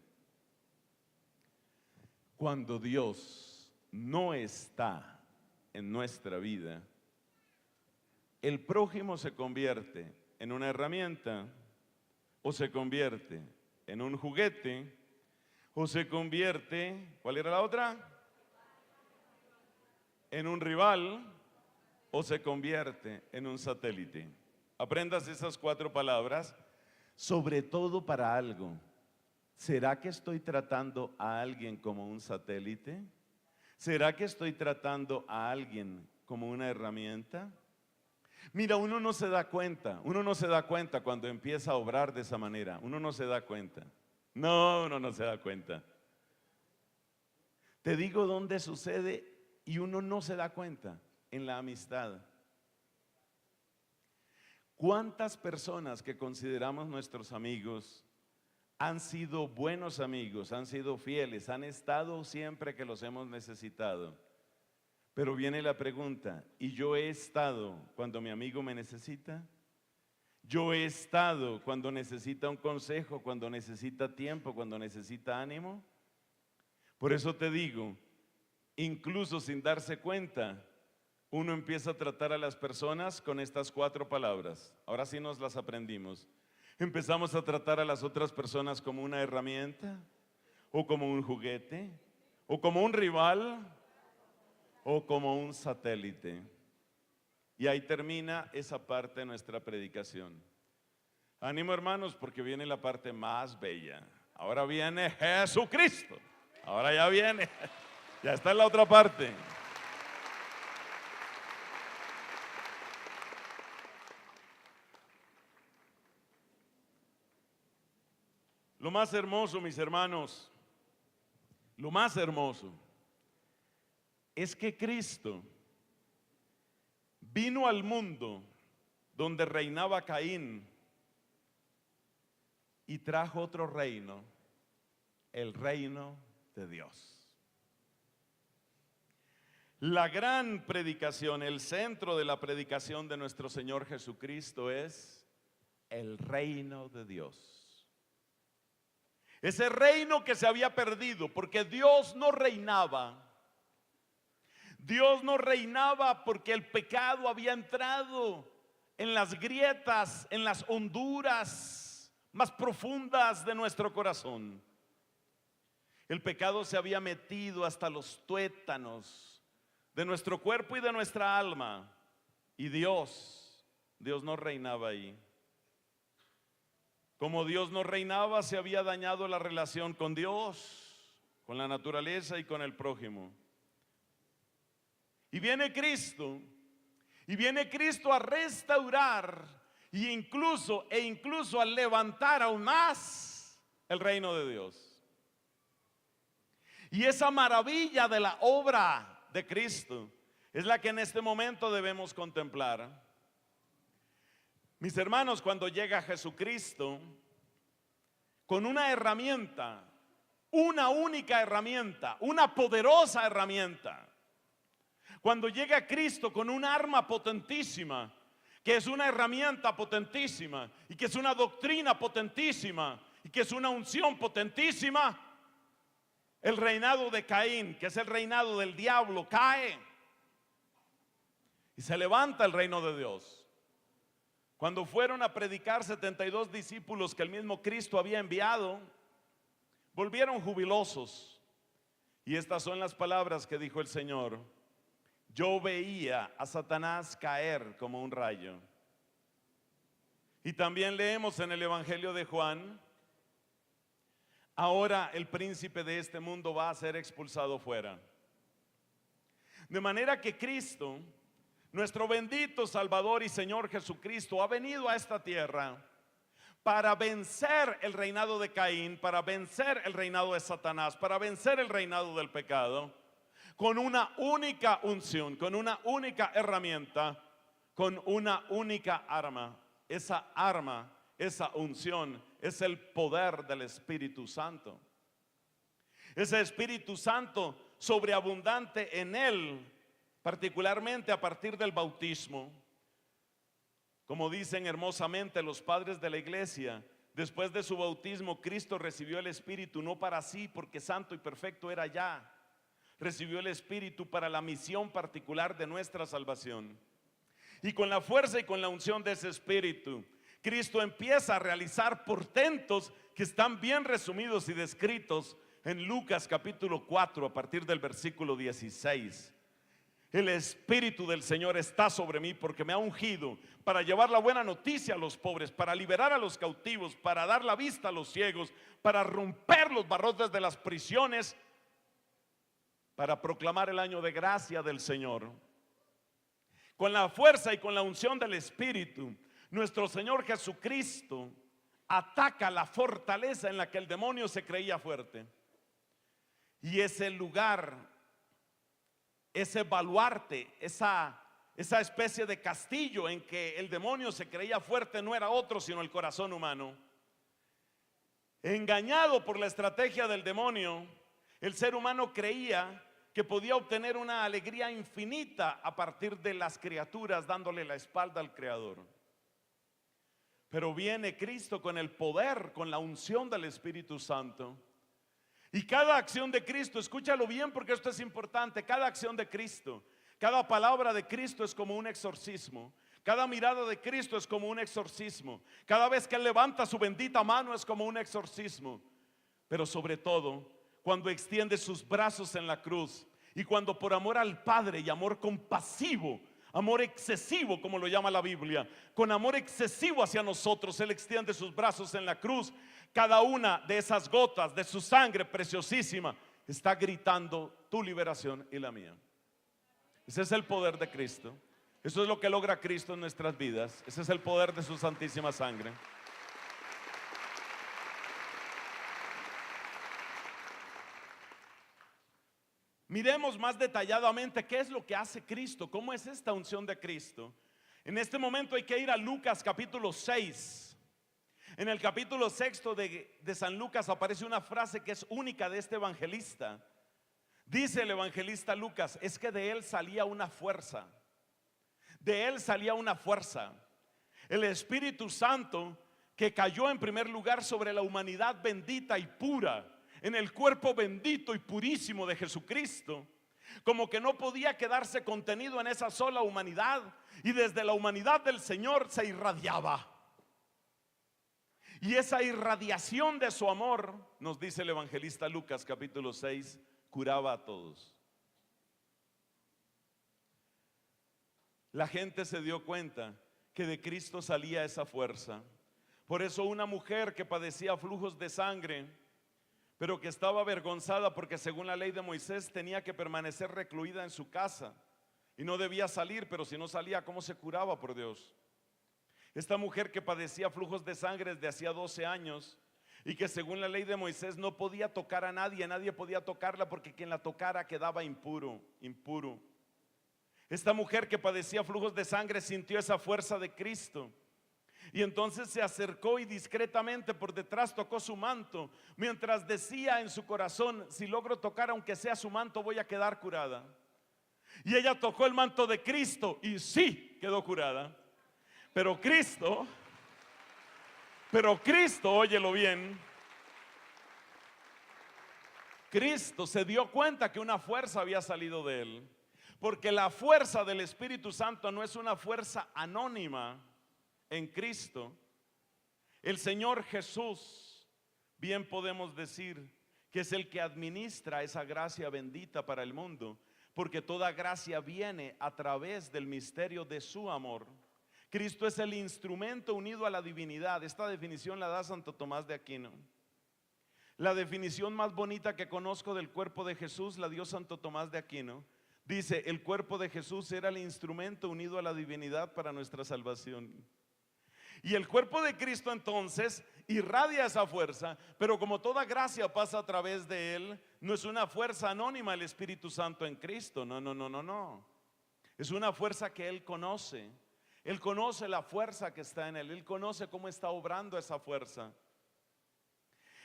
Cuando Dios no está en nuestra vida, el prójimo se convierte en una herramienta, o se convierte en un juguete, o se convierte, ¿cuál era la otra? En un rival, o se convierte en un satélite. Aprendas esas 4 palabras, sobre todo para algo. ¿Será que estoy tratando a alguien como un satélite? ¿Será que estoy tratando a alguien como una herramienta? Mira, uno no se da cuenta cuando empieza a obrar de esa manera. Uno no se da cuenta. No, uno no se da cuenta. Te digo dónde sucede y uno no se da cuenta: en la amistad. ¿Cuántas personas que consideramos nuestros amigos han sido buenos amigos, han sido fieles, han estado siempre que los hemos necesitado? Pero viene la pregunta: ¿y yo he estado cuando mi amigo me necesita? ¿Yo he estado cuando necesita un consejo, cuando necesita tiempo, cuando necesita ánimo? Por eso te digo, incluso sin darse cuenta, uno empieza a tratar a las personas con estas 4 palabras. Ahora sí nos las aprendimos. Empezamos a tratar a las otras personas como una herramienta, o como un juguete, o como un rival, o como un satélite. Y ahí termina esa parte de nuestra predicación. Ánimo, hermanos, porque viene la parte más bella. Ahora viene Jesucristo. Ahora ya viene. Ya está en la otra parte. Lo más hermoso, mis hermanos, lo más hermoso es que Cristo vino al mundo donde reinaba Caín y trajo otro reino, el reino de Dios. La gran predicación, el centro de la predicación de nuestro Señor Jesucristo es: el reino de Dios. Ese reino que se había perdido porque Dios no reinaba. Dios no reinaba porque el pecado había entrado en las grietas, en las honduras más profundas de nuestro corazón. El pecado se había metido hasta los tuétanos de nuestro cuerpo y de nuestra alma. Y Dios no reinaba ahí. Como Dios no reinaba, se había dañado la relación con Dios, con la naturaleza y con el prójimo. Y viene Cristo a restaurar e incluso a levantar aún más el reino de Dios. Y esa maravilla de la obra de Cristo es la que en este momento debemos contemplar. Mis hermanos, cuando llega Jesucristo con una herramienta, una única herramienta, una poderosa herramienta, cuando llega Cristo con un arma potentísima, que es una herramienta potentísima y que es una doctrina potentísima y que es una unción potentísima, el reinado de Caín, que es el reinado del diablo, cae y se levanta el reino de Dios. Cuando fueron a predicar 72 discípulos que el mismo Cristo había enviado, volvieron jubilosos. Y estas son las palabras que dijo el Señor: yo veía a Satanás caer como un rayo. Y también leemos en el Evangelio de Juan: ahora el príncipe de este mundo va a ser expulsado fuera. De manera que Cristo, nuestro bendito Salvador y Señor Jesucristo, ha venido a esta tierra para vencer el reinado de Caín, para vencer el reinado de Satanás, para vencer el reinado del pecado, con una única unción, con una única herramienta, con una única arma. Esa arma, esa unción es el poder del Espíritu Santo. Ese Espíritu Santo sobreabundante en él, particularmente a partir del bautismo. Como dicen hermosamente los padres de la iglesia, después de su bautismo Cristo recibió el Espíritu no para sí, porque santo y perfecto era ya. Recibió el Espíritu para la misión particular de nuestra salvación. Y con la fuerza y con la unción de ese Espíritu, Cristo empieza a realizar portentos que están bien resumidos y descritos en Lucas capítulo 4 a partir del versículo 16. El Espíritu del Señor está sobre mí porque me ha ungido para llevar la buena noticia a los pobres, para liberar a los cautivos, para dar la vista a los ciegos, para romper los barrotes de las prisiones, para proclamar el año de gracia del Señor. Con la fuerza y con la unción del Espíritu, nuestro Señor Jesucristo ataca la fortaleza en la que el demonio se creía fuerte. Y ese lugar, ese baluarte, esa especie de castillo en que el demonio se creía fuerte, no era otro sino el corazón humano. Engañado por la estrategia del demonio, el ser humano creía que podía obtener una alegría infinita a partir de las criaturas, dándole la espalda al Creador. Pero viene Cristo con el poder, con la unción del Espíritu Santo. Y cada acción de Cristo, escúchalo bien porque esto es importante, cada acción de Cristo, cada palabra de Cristo es como un exorcismo. Cada mirada de Cristo es como un exorcismo. Cada vez que Él levanta su bendita mano es como un exorcismo. Pero sobre todo, cuando extiende sus brazos en la cruz y cuando por amor al Padre y amor compasivo, amor excesivo como lo llama la Biblia, con amor excesivo hacia nosotros, Él extiende sus brazos en la cruz. Cada una de esas gotas de su sangre preciosísima está gritando tu liberación y la mía. Ese es el poder de Cristo. Eso es lo que logra Cristo en nuestras vidas. Ese es el poder de su santísima sangre. Miremos más detalladamente qué es lo que hace Cristo, cómo es esta unción de Cristo. En este momento hay que ir a Lucas capítulo 6. En el capítulo 6 de San Lucas aparece una frase que es única de este evangelista. Dice el evangelista Lucas, es que de él salía una fuerza. De él salía una fuerza. El Espíritu Santo que cayó en primer lugar sobre la humanidad bendita y pura, en el cuerpo bendito y purísimo de Jesucristo, como que no podía quedarse contenido en esa sola humanidad, y desde la humanidad del Señor se irradiaba. Y esa irradiación de su amor, nos dice el evangelista Lucas capítulo 6, curaba a todos. La gente se dio cuenta que de Cristo salía esa fuerza. Por eso una mujer que padecía flujos de sangre, pero que estaba avergonzada porque según la ley de Moisés tenía que permanecer recluida en su casa y no debía salir, pero si no salía, ¿cómo se curaba, por Dios? Esta mujer que padecía flujos de sangre desde hacía 12 años y que según la ley de Moisés no podía tocar a nadie, nadie podía tocarla porque quien la tocara quedaba impuro. Esta mujer que padecía flujos de sangre sintió esa fuerza de Cristo. Y entonces se acercó y discretamente por detrás tocó su manto, mientras decía en su corazón: si logro tocar aunque sea su manto, voy a quedar curada. Y ella tocó el manto de Cristo y sí quedó curada. Pero Cristo, óyelo bien, Cristo se dio cuenta que una fuerza había salido de él, porque la fuerza del Espíritu Santo no es una fuerza anónima. En Cristo, el Señor Jesús, bien podemos decir que es el que administra esa gracia bendita para el mundo, porque toda gracia viene a través del misterio de su amor. Cristo es el instrumento unido a la divinidad. Esta definición la da Santo Tomás de Aquino. La definición más bonita que conozco del cuerpo de Jesús la dio Santo Tomás de Aquino. Dice: el cuerpo de Jesús era el instrumento unido a la divinidad para nuestra salvación. Y el cuerpo de Cristo entonces irradia esa fuerza, pero como toda gracia pasa a través de él, no es una fuerza anónima el Espíritu Santo en Cristo, no. Es una fuerza que él conoce. Él conoce la fuerza que está en él, él conoce cómo está obrando esa fuerza.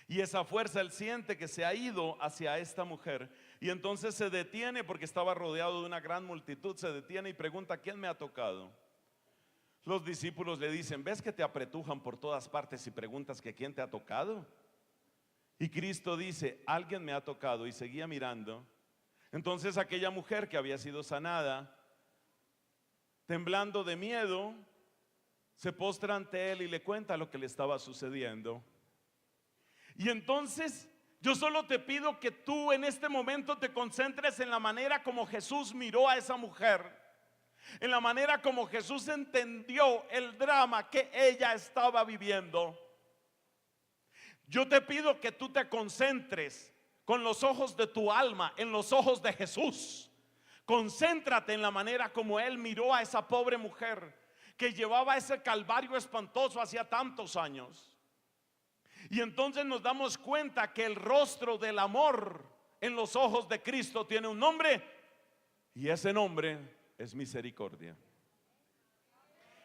Y esa fuerza él siente que se ha ido hacia esta mujer. Y entonces se detiene porque estaba rodeado de una gran multitud, se detiene y pregunta: ¿quién me ha tocado? Los discípulos le dicen: ¿ves que te apretujan por todas partes y preguntas que quién te ha tocado? Y Cristo dice: alguien me ha tocado, y seguía mirando. Entonces aquella mujer que había sido sanada, temblando de miedo, se postra ante él y le cuenta lo que le estaba sucediendo. Y entonces yo solo te pido que tú en este momento te concentres en la manera como Jesús miró a esa mujer, en la manera como Jesús entendió el drama que ella estaba viviendo. Yo te pido que tú te concentres con los ojos de tu alma en los ojos de Jesús. Concéntrate en la manera como él miró a esa pobre mujer que llevaba ese calvario espantoso hacía tantos años. Y entonces nos damos cuenta que el rostro del amor en los ojos de Cristo tiene un nombre, y ese nombre es misericordia.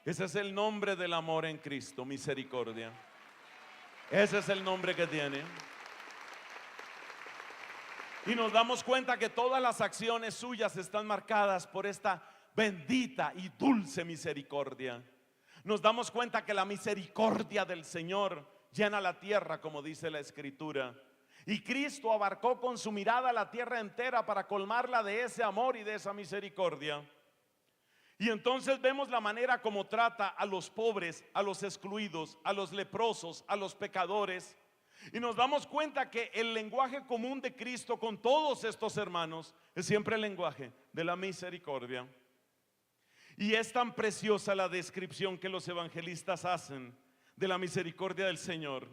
Ese es el nombre del amor en Cristo, misericordia. Ese es el nombre que tiene. Y nos damos cuenta que todas las acciones suyas están marcadas por esta bendita y dulce misericordia. Nos damos cuenta que la misericordia del Señor llena la tierra, como dice la Escritura. Y Cristo abarcó con su mirada la tierra entera para colmarla de ese amor y de esa misericordia. Y entonces vemos la manera como trata a los pobres, a los excluidos, a los leprosos, a los pecadores. Y nos damos cuenta que el lenguaje común de Cristo con todos estos hermanos es siempre el lenguaje de la misericordia. Y es tan preciosa la descripción que los evangelistas hacen de la misericordia del Señor.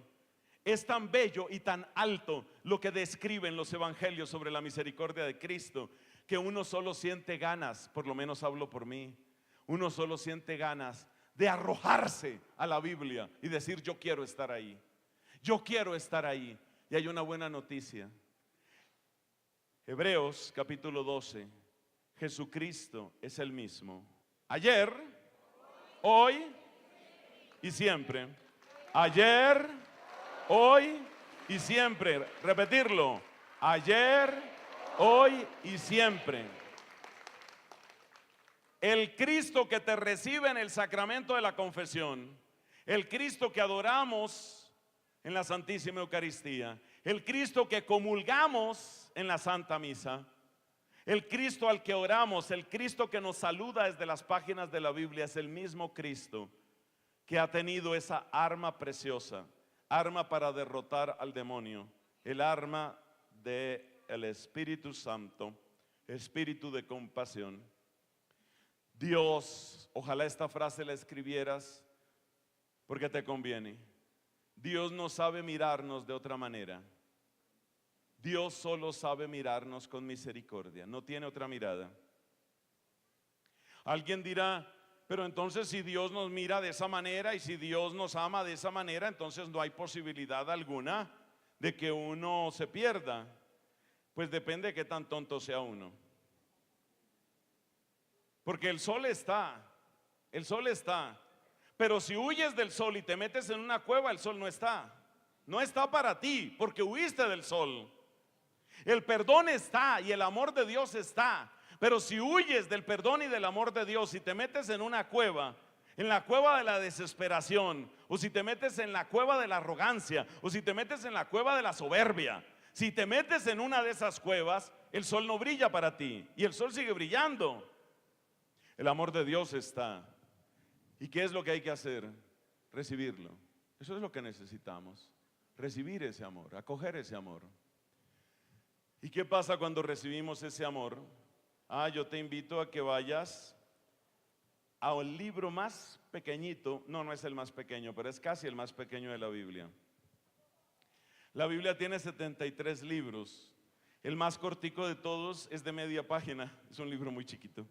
Es tan bello y tan alto lo que describen los evangelios sobre la misericordia de Cristo, que uno solo siente ganas, por lo menos hablo por mí, uno solo siente ganas de arrojarse a la Biblia y decir: yo quiero estar ahí, yo quiero estar ahí. Y hay una buena noticia. Hebreos capítulo 12, Jesucristo es el mismo ayer, hoy y siempre. Ayer, hoy y siempre. Repetirlo: ayer, hoy y siempre. el Cristo que te recibe en el sacramento de la confesión, el Cristo que adoramos en la Santísima Eucaristía, el Cristo que comulgamos en la Santa Misa, el Cristo al que oramos, el Cristo que nos saluda desde las páginas de la Biblia, es el mismo Cristo que ha tenido esa arma preciosa, arma para derrotar al demonio, el arma del Espíritu Santo, espíritu de compasión. Dios, ojalá esta frase la escribieras porque te conviene. Dios no sabe mirarnos de otra manera. Dios solo sabe mirarnos con misericordia, no tiene otra mirada. Alguien dirá, pero entonces si Dios nos mira de esa manera y si Dios nos ama de esa manera, entonces no hay posibilidad alguna de que uno se pierda. Pues depende de qué tan tonto sea uno. Porque el sol está, pero si huyes del sol y te metes en una cueva, el sol no está para ti, porque huiste del sol. El perdón está y el amor de Dios está, pero si huyes del perdón y del amor de Dios y te metes en una cueva, en la cueva de la desesperación, o si te metes en la cueva de la arrogancia, o si te metes en la cueva de la soberbia, si te metes en una de esas cuevas, el sol no brilla para ti y el sol sigue brillando. El amor de Dios está. ¿Y qué es lo que hay que hacer? Recibirlo. Eso es lo que necesitamos. Recibir ese amor, acoger ese amor. ¿Y qué pasa cuando recibimos ese amor? Yo te invito a que vayas al libro más pequeñito. No es el más pequeño, pero es casi el más pequeño de la Biblia. La Biblia tiene 73 libros. El más cortico de todos es de media página. Es un libro muy chiquito.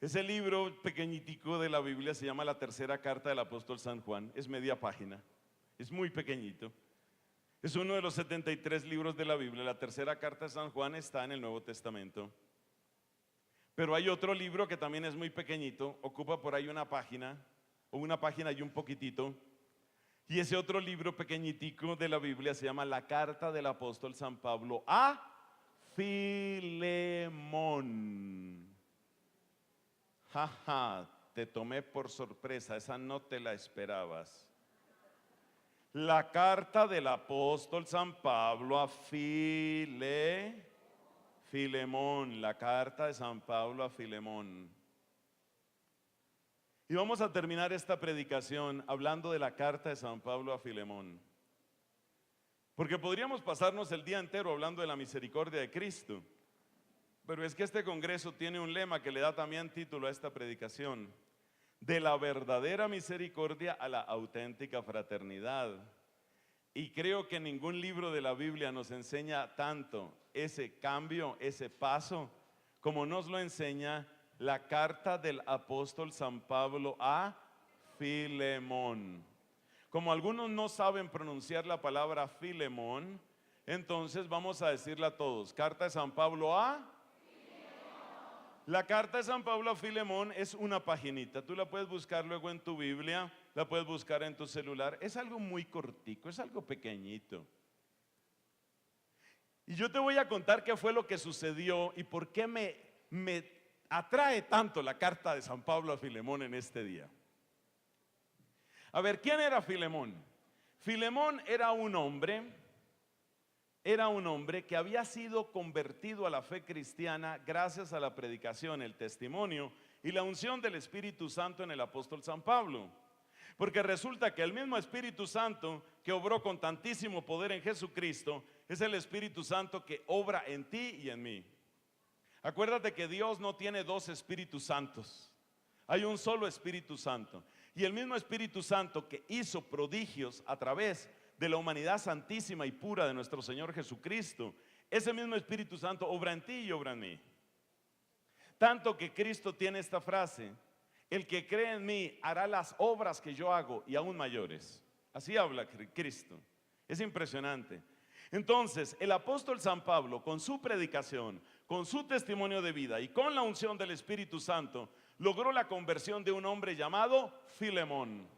Ese libro pequeñitico de la Biblia se llama la tercera carta del apóstol San Juan. Es media página. Es muy pequeñito. Es uno de los 73 libros de la Biblia. La tercera carta de San Juan está en el Nuevo Testamento. Pero hay otro libro que también es muy pequeñito. Ocupa por ahí una página, o una página y un poquitito. Y ese otro libro pequeñitico de la Biblia se llama la carta del apóstol San Pablo a Filemón. Te tomé por sorpresa, esa no te la esperabas. La carta del apóstol San Pablo a Filemón, la carta de San Pablo a Filemón. Y vamos a terminar esta predicación hablando de la carta de San Pablo a Filemón. Porque podríamos pasarnos el día entero hablando de la misericordia de Cristo. Pero es que este congreso tiene un lema que le da también título a esta predicación: de la verdadera misericordia a la auténtica fraternidad. Y creo que ningún libro de la Biblia nos enseña tanto ese cambio, ese paso, como nos lo enseña la carta del apóstol San Pablo a Filemón. Como algunos no saben pronunciar la palabra Filemón, entonces vamos a decirla todos. Carta de San Pablo a La carta de San Pablo a Filemón es una paginita. Tú la puedes buscar luego en tu Biblia, la puedes buscar en tu celular. Es algo muy cortico, es algo pequeñito. Y yo te voy a contar qué fue lo que sucedió y por qué me atrae tanto la carta de San Pablo a Filemón en este día. A ver, ¿quién era Filemón? Filemón era un hombre que había sido convertido a la fe cristiana gracias a la predicación, el testimonio y la unción del Espíritu Santo en el apóstol San Pablo. Porque resulta que el mismo Espíritu Santo que obró con tantísimo poder en Jesucristo es el Espíritu Santo que obra en ti y en mí. Acuérdate que Dios no tiene dos Espíritus Santos, hay un solo Espíritu Santo. Y el mismo Espíritu Santo que hizo prodigios a través de la humanidad santísima y pura de nuestro Señor Jesucristo, ese mismo Espíritu Santo obra en ti y obra en mí. Tanto que Cristo tiene esta frase: el que cree en mí hará las obras que yo hago y aún mayores. Así habla Cristo. Es impresionante. Entonces, el apóstol San Pablo, con su predicación, con su testimonio de vida y con la unción del Espíritu Santo, logró la conversión de un hombre llamado Filemón.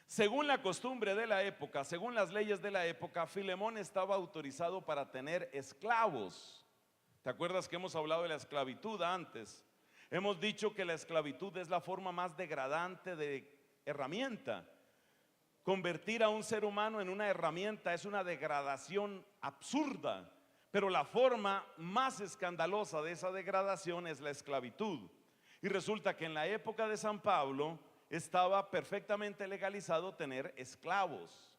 Según la costumbre de la época, según las leyes de la época, Filemón estaba autorizado para tener esclavos. ¿Te acuerdas que hemos hablado de la esclavitud antes?
Hemos dicho que la esclavitud es la forma más degradante de herramienta. Convertir a un ser humano en una herramienta es una degradación absurda, pero la forma más escandalosa de esa degradación es la esclavitud. Y resulta que en la época de San Pablo estaba perfectamente legalizado tener esclavos.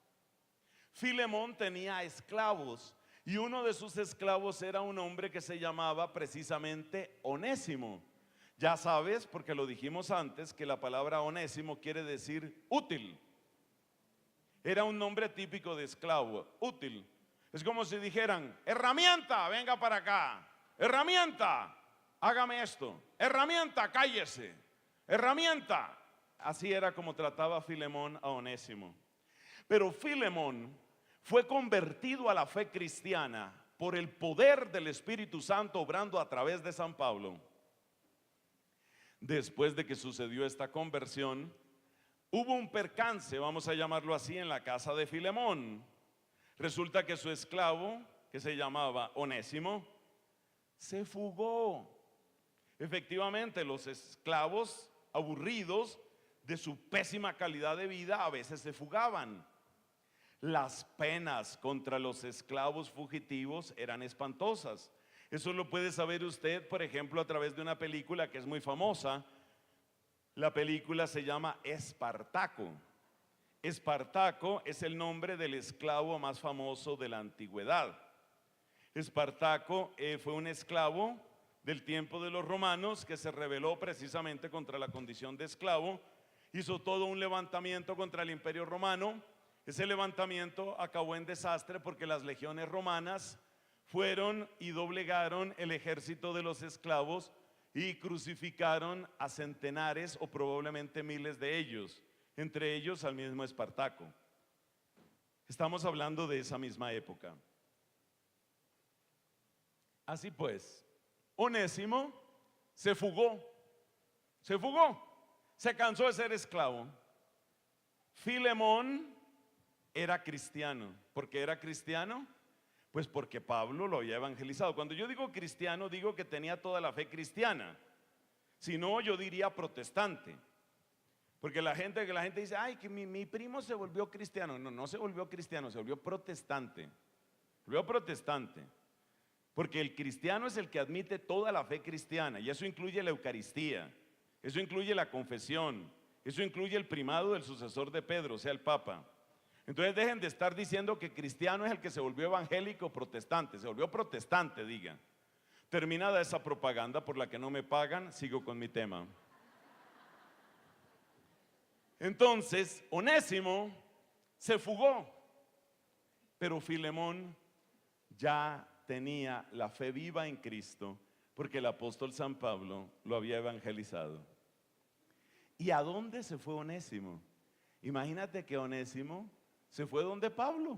Filemón tenía esclavos y uno de sus esclavos era un hombre que se llamaba precisamente Onésimo. Ya sabes, porque lo dijimos antes, que la palabra Onésimo quiere decir útil. Era un nombre típico de esclavo, útil. Es como si dijeran: herramienta, venga para acá. Herramienta, hágame esto. Herramienta, cállese. Herramienta. Así era como trataba Filemón a Onésimo. Pero Filemón fue convertido a la fe cristiana por el poder del Espíritu Santo obrando a través de San Pablo. Después de que sucedió esta conversión, hubo un percance, vamos a llamarlo así, en la casa de Filemón. Resulta que su esclavo, que se llamaba Onésimo, se fugó. Efectivamente, los esclavos aburridos de su pésima calidad de vida a veces se fugaban. Las penas contra los esclavos fugitivos eran espantosas. Eso lo puede saber usted, por ejemplo, a través de una película que es muy famosa. La película se llama Espartaco. Espartaco es el nombre del esclavo más famoso de la antigüedad. Espartaco fue un esclavo del tiempo de los romanos que se rebeló precisamente contra la condición de esclavo. Hizo todo un levantamiento contra el imperio romano. Ese levantamiento acabó en desastre porque las legiones romanas fueron y doblegaron el ejército de los esclavos y crucificaron a centenares o probablemente miles de ellos, entre ellos al mismo Espartaco. Estamos hablando de esa misma época. Así pues, Onésimo se fugó, se cansó de ser esclavo. Filemón era cristiano. ¿Por qué era cristiano? Pues porque Pablo lo había evangelizado. Cuando yo digo cristiano, digo que tenía toda la fe cristiana. Si no, yo diría protestante. Porque la gente dice: ay, que mi primo se volvió cristiano. No, no se volvió cristiano, se volvió protestante. Porque el cristiano es el que admite toda la fe cristiana, y eso incluye la Eucaristía, eso incluye la confesión, eso incluye el primado del sucesor de Pedro, o sea, el Papa. Entonces dejen de estar diciendo que cristiano es el que se volvió evangélico o protestante. Se volvió protestante, digan. Terminada esa propaganda por la que no me pagan, sigo con mi tema. Entonces, Onésimo se fugó, pero Filemón ya tenía la fe viva en Cristo, porque el apóstol San Pablo lo había evangelizado. ¿Y a dónde se fue Onésimo? Imagínate que Onésimo se fue donde Pablo.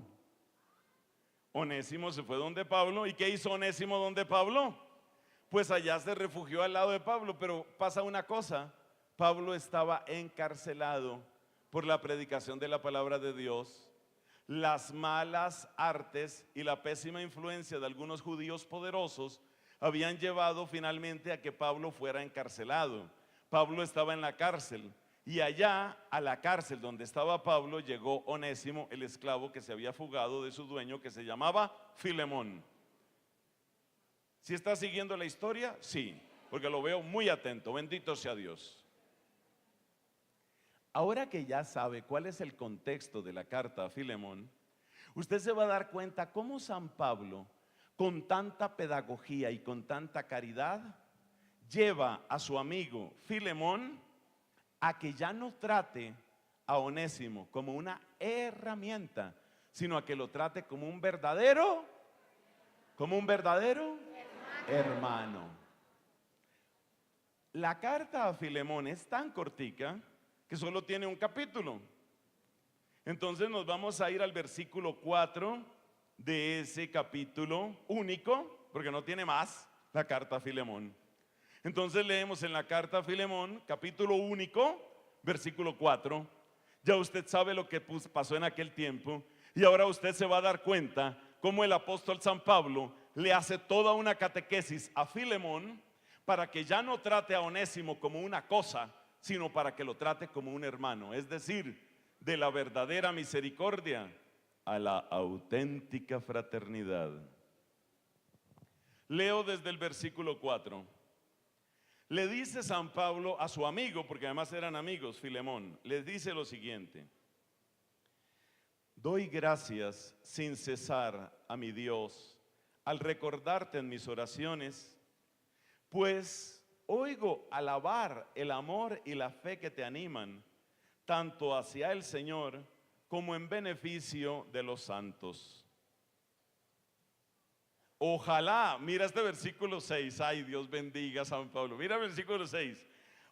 Onésimo se fue donde Pablo. ¿Y qué hizo Onésimo donde Pablo? Pues allá se refugió al lado de Pablo. Pero pasa una cosa: Pablo estaba encarcelado por la predicación de la palabra de Dios. Las malas artes y la pésima influencia de algunos judíos poderosos habían llevado finalmente a que Pablo fuera encarcelado. Pablo estaba en la cárcel. Y allá, a la cárcel donde estaba Pablo, llegó Onésimo, el esclavo que se había fugado de su dueño, que se llamaba Filemón. ¿Sí está siguiendo la historia? Sí, porque lo veo muy atento. Bendito sea Dios. Ahora que ya sabe cuál es el contexto de la carta a Filemón, usted se va a dar cuenta cómo San Pablo, con tanta pedagogía y con tanta caridad, lleva a su amigo Filemón a que ya no trate a Onésimo como una herramienta, sino a que lo trate como un verdadero hermano. La carta a Filemón es tan cortica que solo tiene un capítulo. Entonces nos vamos a ir al versículo 4 de ese capítulo único, porque no tiene más, la carta a Filemón. Entonces leemos en la carta a Filemón, capítulo único, versículo 4. Ya usted sabe lo que pasó en aquel tiempo, y ahora usted se va a dar cuenta cómo el apóstol San Pablo le hace toda una catequesis a Filemón para que ya no trate a Onésimo como una cosa, sino para que lo trate como un hermano. Es decir, de la verdadera misericordia a la auténtica fraternidad. Leo desde el versículo 4. Le dice San Pablo a su amigo, porque además eran amigos, Filemón, les dice lo siguiente: doy gracias sin cesar a mi Dios al recordarte en mis oraciones, pues oigo alabar el amor y la fe que te animan, tanto hacia el Señor como en beneficio de los santos. Ojalá, mira este versículo 6, ay, Dios bendiga a San Pablo, mira el versículo 6,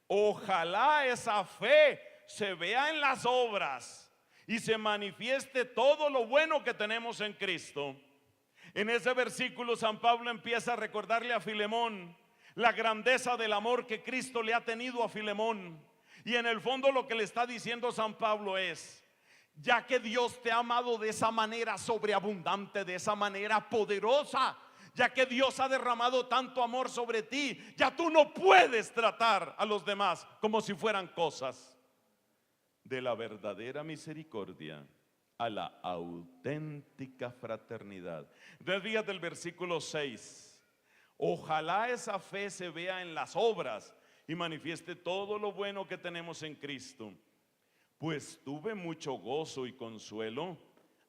ojalá esa fe se vea en las obras y se manifieste todo lo bueno que tenemos en Cristo. En ese versículo San Pablo empieza a recordarle a Filemón la grandeza del amor que Cristo le ha tenido a Filemón. Y en el fondo lo que le está diciendo San Pablo es: ya que Dios te ha amado de esa manera sobreabundante, de esa manera poderosa, ya que Dios ha derramado tanto amor sobre ti, ya tú no puedes tratar a los demás como si fueran cosas. De la verdadera misericordia a la auténtica fraternidad. Entonces fíjate el versículo 6. Ojalá esa fe se vea en las obras y manifieste todo lo bueno que tenemos en Cristo. Pues tuve mucho gozo y consuelo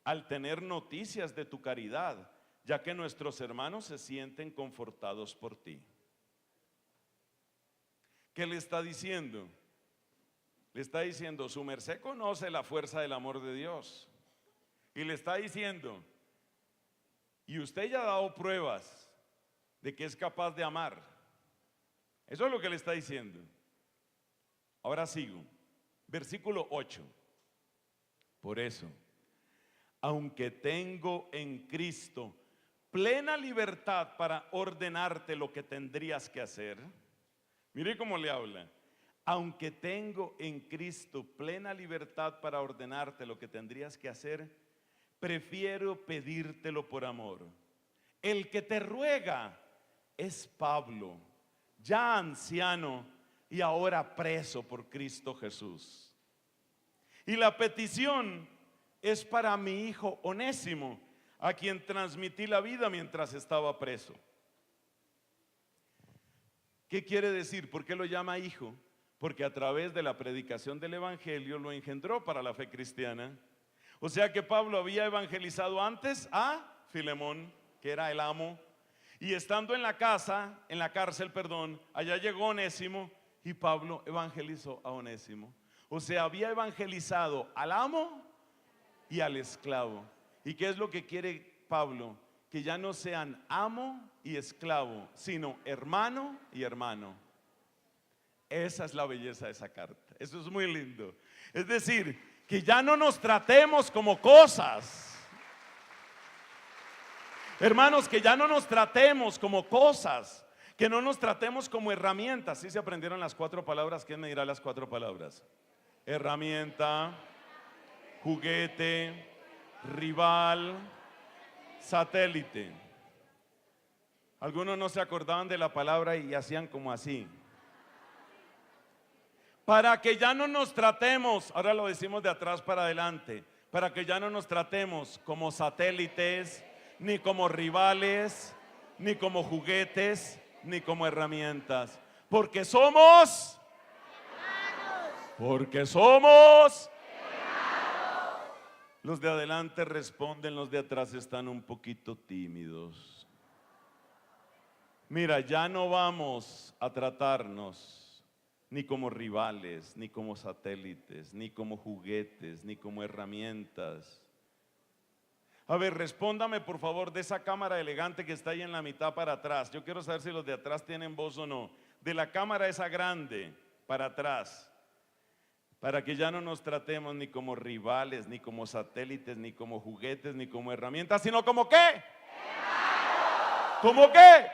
al tener noticias de tu caridad, ya que nuestros hermanos se sienten confortados por ti. ¿Qué le está diciendo? Le está diciendo: su merced conoce la fuerza del amor de Dios. Y le está diciendo: y usted ya ha dado pruebas de que es capaz de amar. Eso es lo que le está diciendo. Ahora sigo. Versículo 8. Por eso, aunque tengo en Cristo plena libertad para ordenarte lo que tendrías que hacer. Mire cómo le habla. Aunque tengo en Cristo plena libertad para ordenarte lo que tendrías que hacer, prefiero pedírtelo por amor. El que te ruega es Pablo, ya anciano y ahora preso por Cristo Jesús. Y la petición es para mi hijo Onésimo, a quien transmití la vida mientras estaba preso. ¿Qué quiere decir? ¿Por qué lo llama hijo? Porque a través de la predicación del evangelio lo engendró para la fe cristiana. O sea que Pablo había evangelizado antes a Filemón, que era el amo, y estando en la cárcel, allá llegó Onésimo y Pablo evangelizó a Onésimo. O sea, había evangelizado al amo y al esclavo. ¿Y qué es lo que quiere Pablo? Que ya no sean amo y esclavo, sino hermano y hermano. Esa es la belleza de esa carta. Eso es muy lindo. Es decir, que ya no nos tratemos como cosas. Hermanos, que ya no nos tratemos como cosas, que no nos tratemos como herramientas. ¿Sí se aprendieron las 4 palabras? ¿Quién me dirá las 4 palabras? Herramienta, juguete, rival, satélite. Algunos no se acordaban de la palabra y hacían como así. Para que ya no nos tratemos, ahora lo decimos de atrás para adelante, para que ya no nos tratemos como satélites, ni como rivales, ni como juguetes, ni como herramientas. Porque somos hermanos. Los de adelante responden, los de atrás están un poquito tímidos. Mira, ya no vamos a tratarnos ni como rivales, ni como satélites, ni como juguetes, ni como herramientas. A ver, respóndame por favor de esa cámara elegante que está ahí en la mitad para atrás. Yo quiero saber si los de atrás tienen voz o no. De la cámara esa grande para atrás. Para que ya no nos tratemos ni como rivales, ni como satélites, ni como juguetes, ni como herramientas, sino como ¿qué? ¿Cómo qué?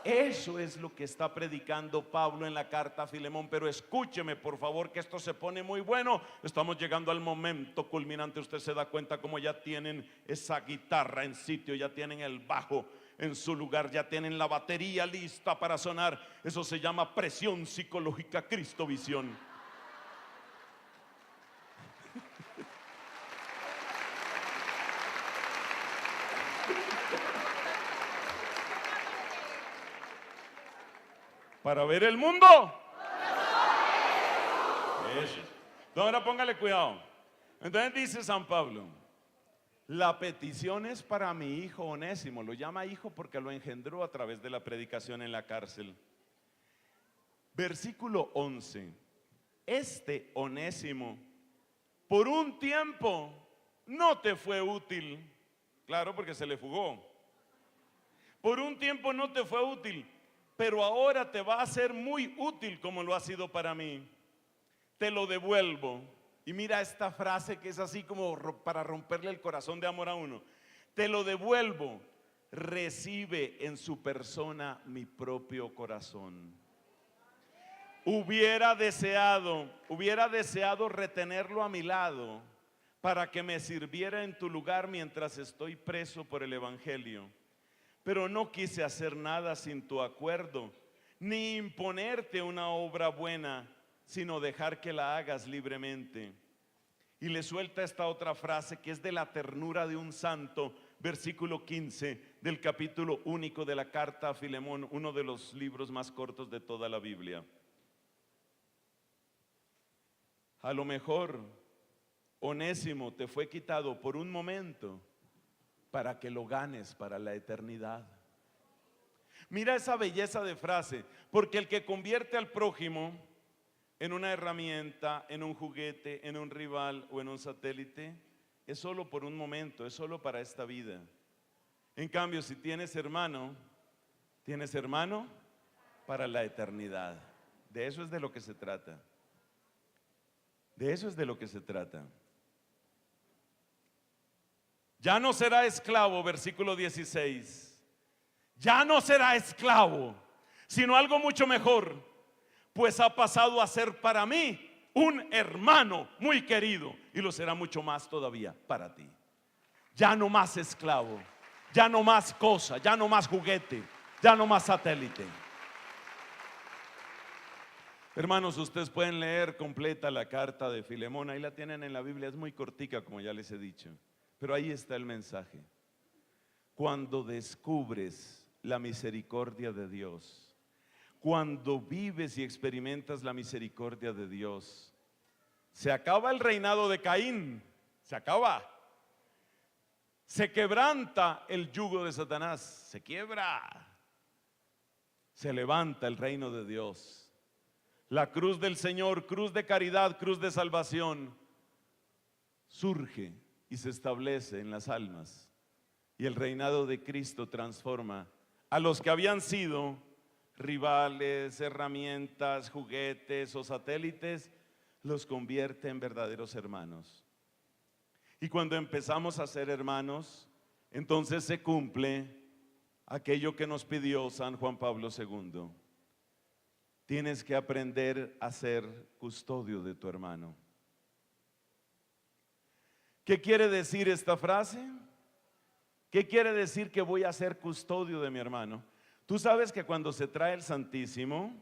Eso es lo que está predicando Pablo en la carta a Filemón. Pero escúcheme por favor, que esto se pone muy bueno. Estamos llegando al momento culminante. Usted se da cuenta como ya tienen esa guitarra en sitio, ya tienen el bajo. en su lugar, ya tienen la batería lista para sonar. Eso se llama presión psicológica Cristovisión. Para ver el mundo. Eso. Ahora póngale cuidado. Entonces dice San Pablo, la petición es para mi hijo Onésimo. Lo llama hijo porque lo engendró a través de la predicación en la cárcel. Versículo 11. Este Onésimo por un tiempo no te fue útil. Claro, porque se le fugó. Por un tiempo no te fue útil, pero ahora te va a ser muy útil como lo ha sido para mí. Te lo devuelvo. Y mira esta frase que es así como para romperle el corazón de amor a uno. Te lo devuelvo. Recibe en su persona mi propio corazón. Hubiera deseado retenerlo a mi lado para que me sirviera en tu lugar mientras estoy preso por el evangelio. Pero no quise hacer nada sin tu acuerdo, ni imponerte una obra buena, sino dejar que la hagas libremente. Y le suelta esta otra frase que es de la ternura de un santo, versículo 15 del capítulo único de la carta a Filemón, uno de los libros más cortos de toda la Biblia. A lo mejor Onésimo te fue quitado por un momento para que lo ganes para la eternidad. Mira esa belleza de frase, porque el que convierte al prójimo en una herramienta, en un juguete, en un rival o en un satélite, es solo por un momento, es solo para esta vida. En cambio, si tienes hermano para la eternidad. De eso es de lo que se trata. De eso es de lo que se trata. Ya no será esclavo, versículo 16. Ya no será esclavo, sino algo mucho mejor, pues ha pasado a ser para mí un hermano muy querido, y lo será mucho más todavía para ti. Ya no más esclavo, ya no más cosa, ya no más juguete, ya no más satélite. Hermanos, ustedes pueden leer completa la carta de Filemón, ahí la tienen en la Biblia, es muy cortica como ya les he dicho, pero ahí está el mensaje. Cuando descubres la misericordia de Dios, cuando vives y experimentas la misericordia de Dios, se acaba el reinado de Caín, se acaba. Se quebranta el yugo de Satanás, se quiebra. Se levanta el reino de Dios. La cruz del Señor, cruz de caridad, cruz de salvación, surge y se establece en las almas. Y el reinado de Cristo transforma a los que habían sido rivales, herramientas, juguetes o satélites, los convierte en verdaderos hermanos. Y cuando empezamos a ser hermanos, entonces se cumple aquello que nos pidió San Juan Pablo II. Tienes que aprender a ser custodio de tu hermano. ¿Qué quiere decir esta frase? ¿Qué quiere decir que voy a ser custodio de mi hermano? Tú sabes que cuando se trae el Santísimo,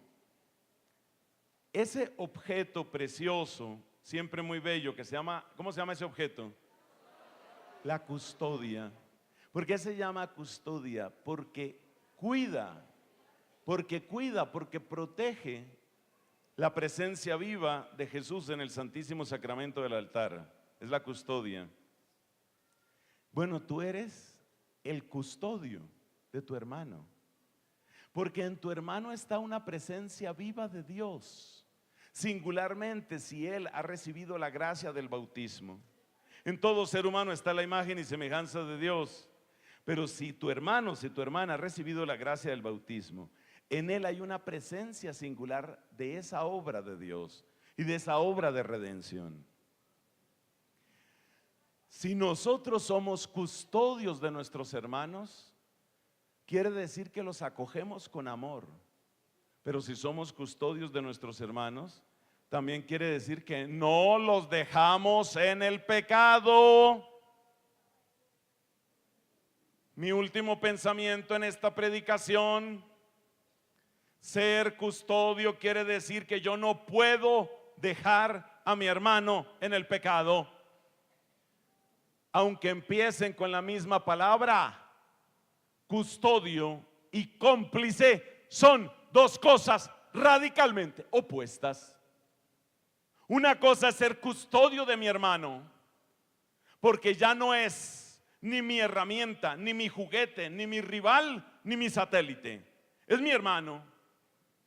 ese objeto precioso, siempre muy bello, que se llama, ¿cómo se llama ese objeto? La custodia. ¿Por qué se llama custodia? Porque cuida, porque protege la presencia viva de Jesús en el Santísimo Sacramento del altar. Es la custodia. Bueno, tú eres el custodio de tu hermano, porque en tu hermano está una presencia viva de Dios, singularmente si él ha recibido la gracia del bautismo. En todo ser humano está la imagen y semejanza de Dios, pero si tu hermano, si tu hermana ha recibido la gracia del bautismo, en él hay una presencia singular de esa obra de Dios y de esa obra de redención. Si nosotros somos custodios de nuestros hermanos, quiere decir que los acogemos con amor. Pero si somos custodios de nuestros hermanos, también quiere decir que no los dejamos en el pecado. Mi último pensamiento en esta predicación: ser custodio quiere decir que yo no puedo dejar a mi hermano en el pecado. Aunque empiecen con la misma palabra, custodio y cómplice son dos cosas radicalmente opuestas. Una cosa es ser custodio de mi hermano, porque ya no es ni mi herramienta, ni mi juguete, ni mi rival, ni mi satélite. Es mi hermano.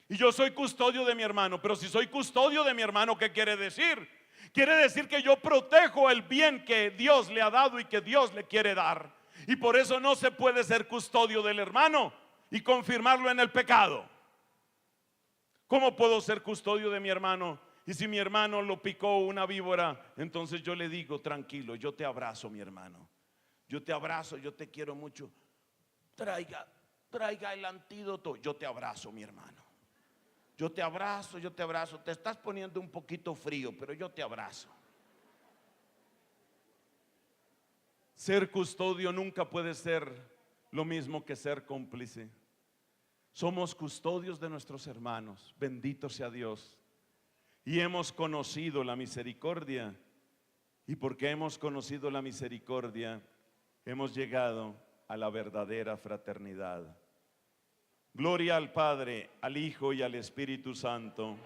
Y yo soy custodio de mi hermano. Pero si soy custodio de mi hermano, ¿qué quiere decir? Quiere decir que yo protejo el bien que Dios le ha dado y que Dios le quiere dar. Y por eso no se puede ser custodio del hermano y confirmarlo en el pecado. ¿Cómo puedo ser custodio de mi hermano? Y si mi hermano lo picó una víbora, entonces yo le digo: tranquilo, yo te abrazo, mi hermano. Yo te abrazo, yo te quiero mucho. Traiga el antídoto. Yo te abrazo, mi hermano. Yo te abrazo, yo te abrazo. Te estás poniendo un poquito frío, pero yo te abrazo. Ser custodio nunca puede ser lo mismo que ser cómplice. Somos custodios de nuestros hermanos, bendito sea Dios. Y hemos conocido la misericordia. Y porque hemos conocido la misericordia, hemos llegado a la verdadera fraternidad. Gloria al Padre, al Hijo y al Espíritu Santo.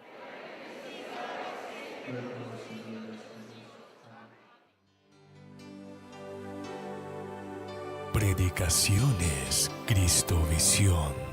Predicaciones Cristovisión.